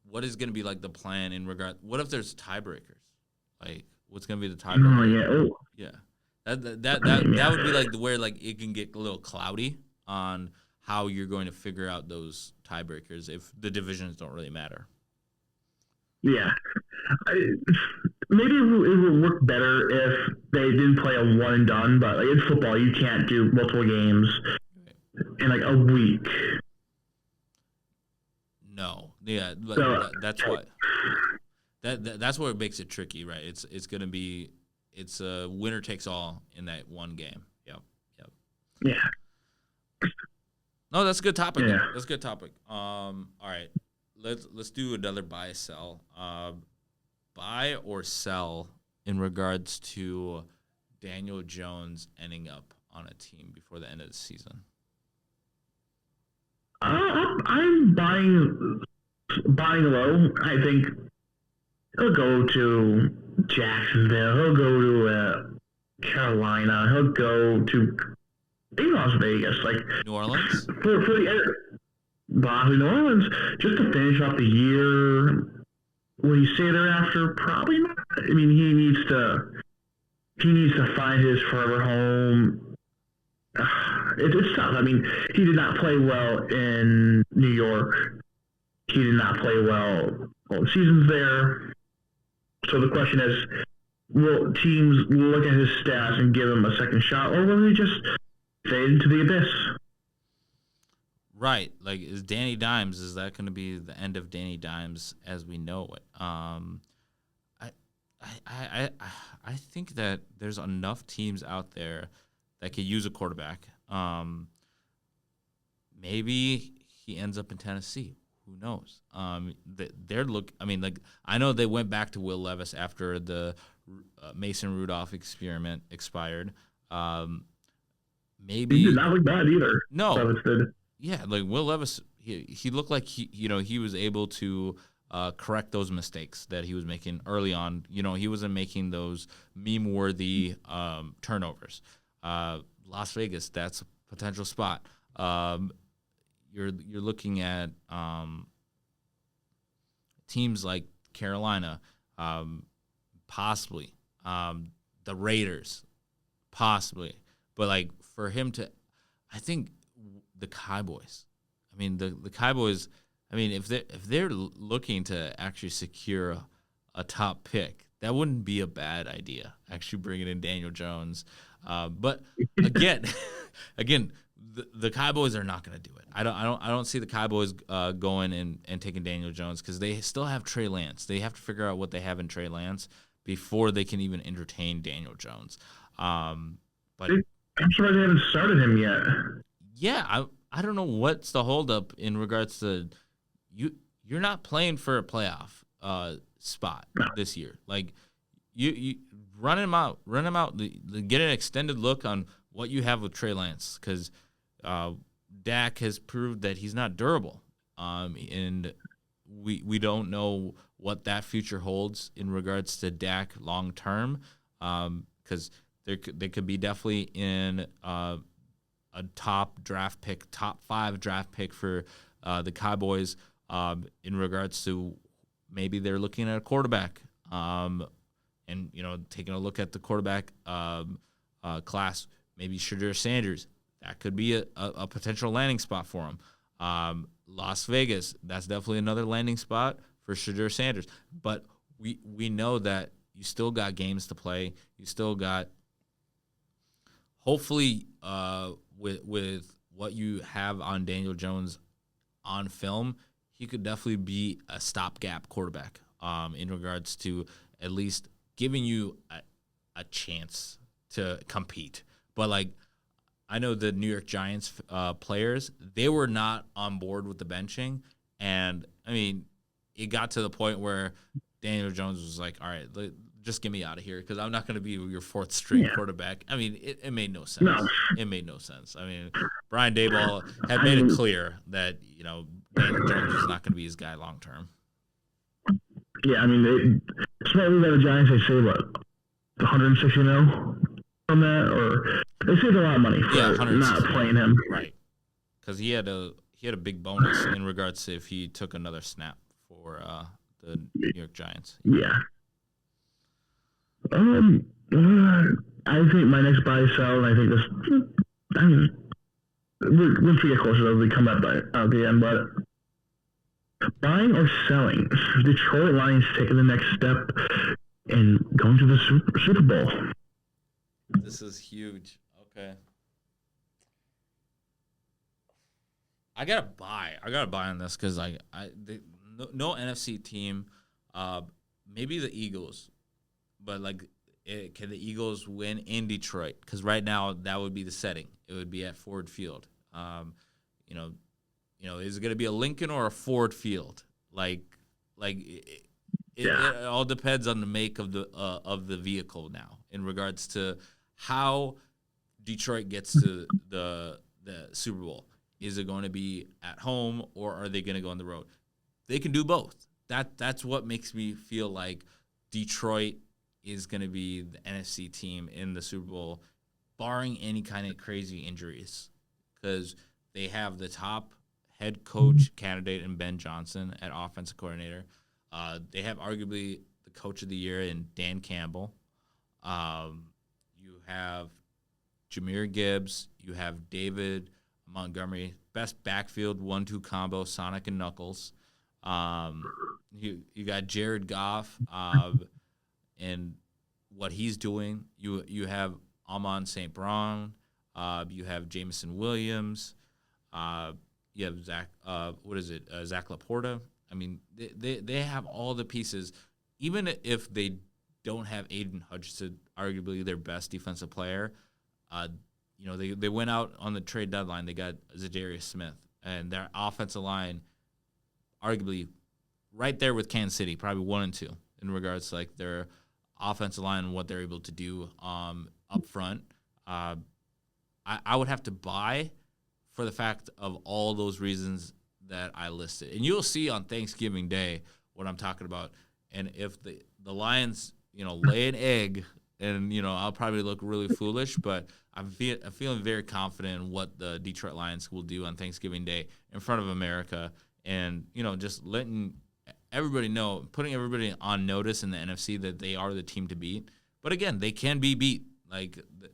what is going to be like the plan in regard? What if there's tiebreakers? Like, what's going to be the tiebreaker? Yeah. That would be like where like it can get a little cloudy on how you're going to figure out those tiebreakers if the divisions don't really matter. Yeah. I, maybe it would work better if they didn't play a one and done, but like in football, you can't do multiple games in like a week. No, yeah, So, that's what that's what makes it tricky, right? It's gonna be it's a winner takes all in that one game. Yep, yep. yeah. No, that's a good topic though. Yeah. That's a good topic. All right, let's do another buy sell. Buy or sell in regards to Daniel Jones ending up on a team before the end of the season. I'm buying low. I think he'll go to Jacksonville. He'll go to Carolina. He'll go to maybe Las Vegas. Like New Orleans? for the New Orleans, just to finish off the year. Will he stay there after? Probably not. I mean, he needs to find his forever home. It's tough. I mean, he did not play well in New York. He did not play well all the seasons there. So the question is, will teams look at his stats and give him a second shot, or will he just fade into the abyss? Right. Like, is Danny Dimes, is that going to be the end of Danny Dimes as we know it? I think that there's enough teams out there that could use a quarterback. Maybe he ends up in Tennessee. Who knows? I mean, like, I know they went back to Will Levis after the Mason Rudolph experiment expired. Maybe He did not look bad either. No. Levis did. Yeah, like Will Levis, he looked like he was able to correct those mistakes that he was making early on. He wasn't making those meme-worthy turnovers. Las Vegas, that's a potential spot. You're looking at teams like Carolina, possibly the Raiders, possibly. But like for him to, I think the Cowboys. I mean the Cowboys. I mean if they're looking to actually secure a top pick, that wouldn't be a bad idea. Actually bringing in Daniel Jones, but again, the Cowboys are not going to do it. I don't see the Cowboys going and taking Daniel Jones because they still have Trey Lance. They have to figure out what they have in Trey Lance before they can even entertain Daniel Jones. But I'm surprised they haven't started him yet. Yeah, I don't know what's the holdup in regards to you're not playing for a playoff spot this year. Like you run him out, get an extended look on what you have with Trey Lance because Dak has proved that he's not durable, and we don't know what that future holds in regards to Dak long term, because they could be definitely in a top 5 draft pick for the Cowboys in regards to maybe they're looking at a quarterback, and taking a look at the quarterback class, maybe Shadur Sanders. That could be a potential landing spot for him. Las Vegas, that's definitely another landing spot for Shadur Sanders. But we know that you still got games to play. You still got, hopefully, with what you have on Daniel Jones on film, he could definitely be a stopgap quarterback in regards to at least giving you a chance to compete. But, like, I know the New York Giants players, they were not on board with the benching. And, I mean, it got to the point where Daniel Jones was like, all right, just get me out of here because I'm not going to be your fourth string quarterback. I mean, it made no sense. No. It made no sense. I mean, Brian Daboll had made it clear that, Daniel Jones was not going to be his guy long term. Yeah, I mean, slightly by the Giants, they say, what, 160 mil on that? Or they saved a lot of money for not playing him. Right. Because he had a big bonus in regards to if he took another snap for the New York Giants. Yeah. I think my next buy sell, and I think this, once we get closer, we come up at the end, but Buying or selling? Detroit Lions taking the next step and going to the Super Bowl. This is huge. Okay. I gotta buy. I gotta buy on this because no NFC team. Maybe the Eagles, but can the Eagles win in Detroit? Because right now that would be the setting. It would be at Ford Field. You know, is it gonna be a Lincoln or a Ford Field? It all depends on the make of the vehicle now in regards to how Detroit gets to the Super Bowl. Is it going to be at home or are they going to go on the road? They can do both. That's what makes me feel like Detroit is going to be the NFC team in the Super Bowl, barring any kind of crazy injuries, because they have the top head coach candidate in Ben Johnson at offensive coordinator. They have arguably the coach of the year in Dan Campbell. You have Jahmyr Gibbs. You have David Montgomery. Best backfield 1-2 combo, Sonic and Knuckles. You got Jared Goff and what he's doing. You have Amon St. Brown. You have Jameson Williams. You have Zach Laporta. I mean, they have all the pieces. Even if they don't have Aiden Hutchinson, arguably their best defensive player, they went out on the trade deadline. They got Zadarius Smith, and their offensive line, arguably right there with Kansas City, probably 1 and 2 in regards to their offensive line and what they're able to do up front. I would have to buy for the fact of all those reasons that I listed. And you'll see on Thanksgiving Day what I'm talking about. And if the Lions, lay an egg, and, I'll probably look really foolish, but I'm feeling very confident in what the Detroit Lions will do on Thanksgiving Day in front of America. And, just letting everybody know, putting everybody on notice in the NFC that they are the team to beat. But again, they can be beat.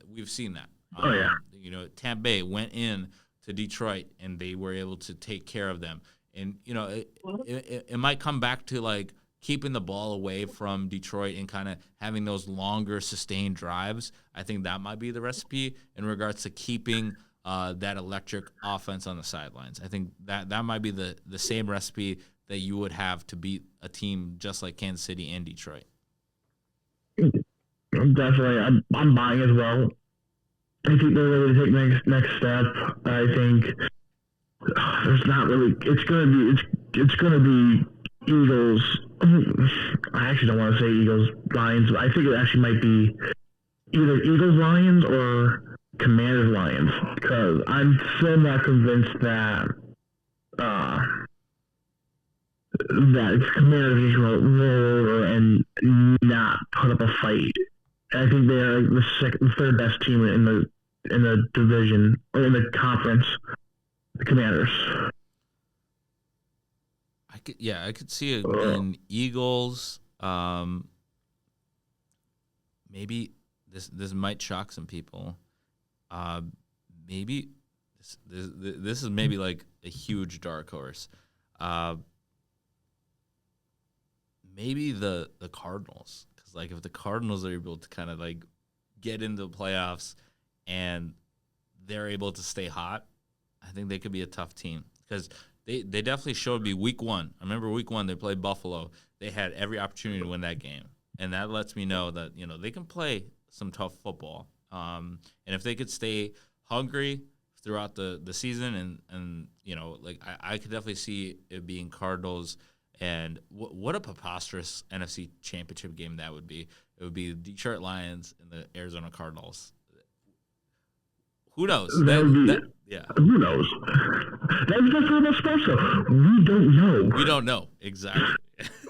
We've seen that. Oh, yeah. Tampa Bay went in to Detroit, and they were able to take care of them. And, it might come back to, keeping the ball away from Detroit and kind of having those longer, sustained drives. I think that might be the recipe in regards to keeping that electric offense on the sidelines. I think that might be the same recipe that you would have to beat a team just like Kansas City and Detroit. Definitely. I'm buying as well. I think they're ready to take next step. I think there's not really. It's gonna be Eagles. I actually don't want to say Eagles Lions, but I think it actually might be either Eagles Lions or Commanders Lions, because I'm still not convinced that it's Commanders just roll over and not put up a fight. I think they're the third best team in the division or in the conference. The Commanders. I could see it in Eagles. Maybe this might shock some people. Maybe this is maybe a huge dark horse. Maybe the Cardinals, because if the Cardinals are able to kind of get into the playoffs and they're able to stay hot, I think they could be a tough team, because they definitely showed me week 1. I remember week 1 they played Buffalo. They had every opportunity to win that game, and that lets me know that they can play some tough football. And if they could stay hungry throughout the season, and I could definitely see it being Cardinals. And what a preposterous NFC Championship game that would be. It would be the Detroit Lions and the Arizona Cardinals. Who knows? Who knows? That's just a little special. We don't know. We don't know. Exactly.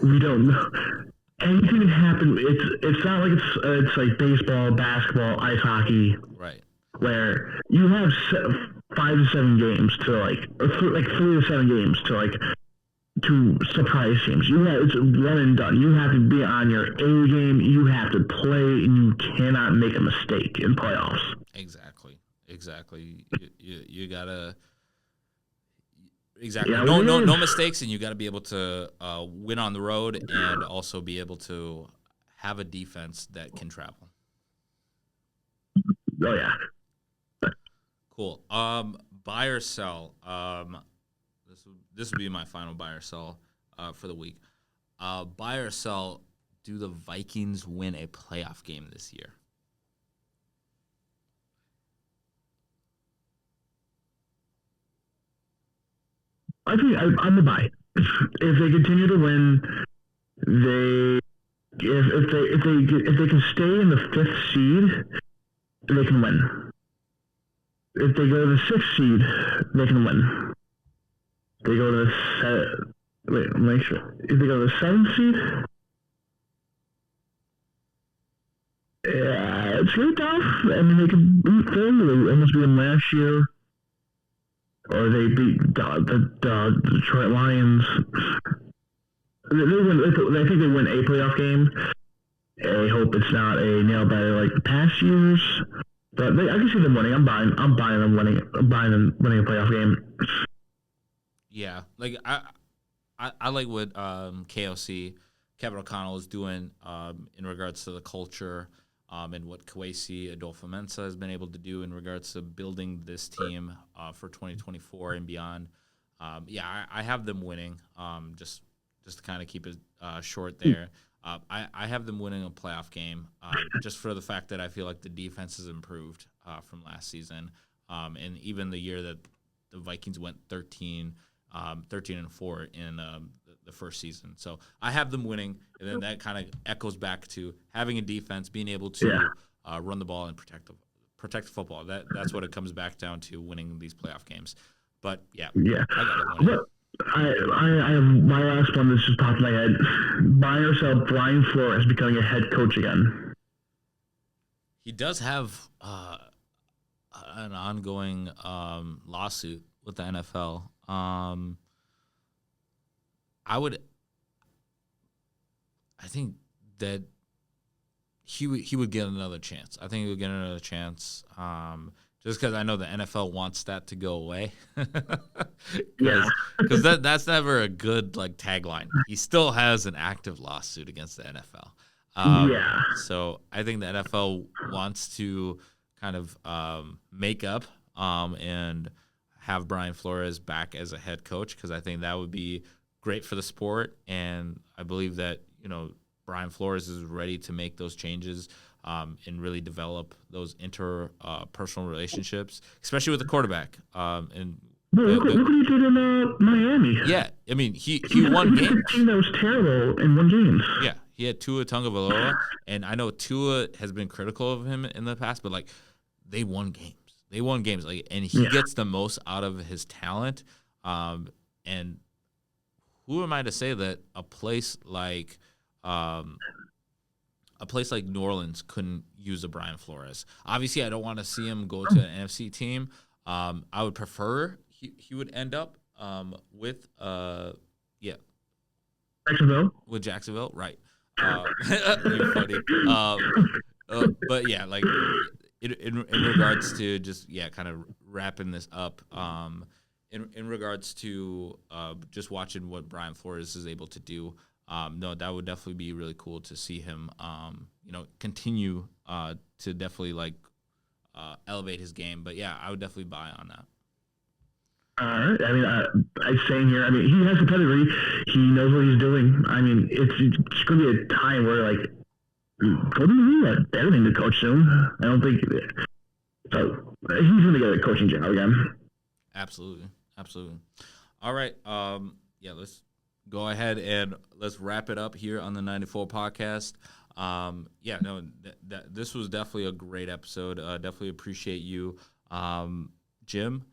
We don't know. Anything can happen. It's not like it's like baseball, basketball, ice hockey. Right. Where you have 5 to 7 games to 3 to 7 games to surprise teams. It's one and done. You have to be on your A game. You have to play, and you cannot make a mistake in playoffs. Exactly. You gotta. Exactly. Yeah, No mistakes, and you got to be able to win on the road and also be able to have a defense that can travel. Oh yeah. Cool. Buy or sell. This would be my final buy or sell for the week. Buy or sell. Do the Vikings win a playoff game this year? I think I'm the buy. If they continue to win, they if they can stay in the 5th seed, they can win. If they go to the 6th seed, they can win. They go to the make sure. If they go to the 7th seed, yeah, it's really tough. I mean, they could beat Philly. They almost beat them last year, or they beat the Detroit Lions. They win. I think they win a playoff game. I hope it's not a nail biter like the past years. But I can see them winning. I'm buying them winning. I'm buying them winning a playoff game. Yeah, like I like what KOC Kevin O'Connell is doing in regards to the culture and what Kwesi Adolfo-Mensah has been able to do in regards to building this team for 2024 and beyond. I have them winning. Just to kind of keep it short there. I have them winning a playoff game just for the fact that I feel like the defense has improved from last season, and even the year that the Vikings went 13-4 in the first season. So I have them winning, and then that kind of echoes back to having a defense, being able to run the ball and protect the football. That's what it comes back down to, winning these playoff games. But I got them winning. I have my last one. This just popped in my head. Buy or sell Brian Flores becoming a head coach again. He does have an ongoing lawsuit with the NFL. I think that he would get another chance. I think he would get another chance. Just because I know the NFL wants that to go away. Because that's never a good tagline. He still has an active lawsuit against the NFL. So I think the NFL wants to kind of make up and have Brian Flores back as a head coach, because I think that would be great for the sport. And I believe that, Brian Flores is ready to make those changes and really develop those interpersonal relationships, especially with the quarterback. And look what he did in Miami. Yeah, I mean, he won games. A team that was terrible and won games. Yeah, he had Tua Tagovailoa, and I know Tua has been critical of him in the past, but they won games. They won games, and he gets the most out of his talent. And who am I to say that a place like New Orleans couldn't use a Brian Flores? Obviously, I don't want to see him go to an NFC team. I would prefer he would end up with Jacksonville. With Jacksonville, right? You're funny. But yeah, in regards to just kind of wrapping this up. In regards to just watching what Brian Flores is able to do. No, that would definitely be really cool to see him, continue to definitely elevate his game. But yeah, I would definitely buy on that. I mean, I'm saying here. I mean, he has the pedigree. He knows what he's doing. I mean, it's going to be a time where Golden State better than the coach soon. I don't think so. He's going to get a coaching job again. Absolutely. All right. Let's go ahead and let's wrap it up here on the 94 podcast. This was definitely a great episode. Definitely appreciate you, Jim.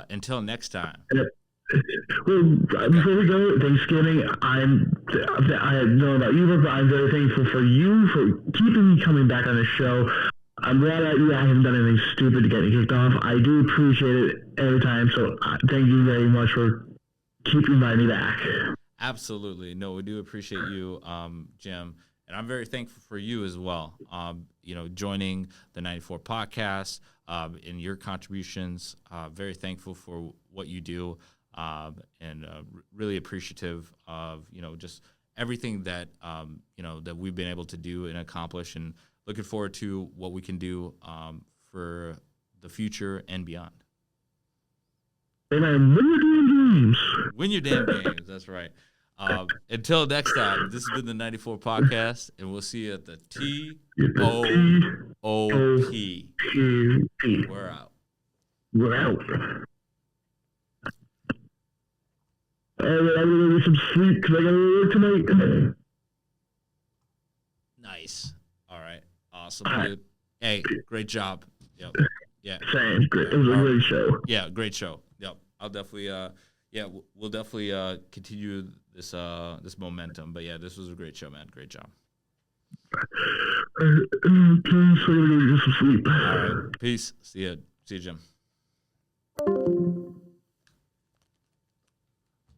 Until next time. Well, before we go, Thanksgiving, I don't know about you, but I'm very thankful for you for keeping me coming back on the show. I'm glad that you haven't done anything stupid to get me kicked off. I do appreciate it every time, so thank you very much for keeping me back. Absolutely. No, we do appreciate you, Jim. And I'm very thankful for you as well, joining the 94 podcast and your contributions. Very thankful for what you do. Really appreciative of just everything that that we've been able to do and accomplish, and looking forward to what we can do for the future and beyond. And I win your damn games. Win your damn games. That's right. Until next time, this has been the 94 podcast, and we'll see you at the TOOP. We're out. We're out. I'm gonna get some sleep because I gotta work tonight. Nice. All right. Awesome, dude. Hey, great job. Yep. Yeah. Thanks. Great. It was a great show. Yeah, great show. Yep. I'll definitely we'll definitely continue this momentum. But yeah, this was a great show, man. Great job. Please, I'm gonna get some sleep. All right. Peace. See you, Jim.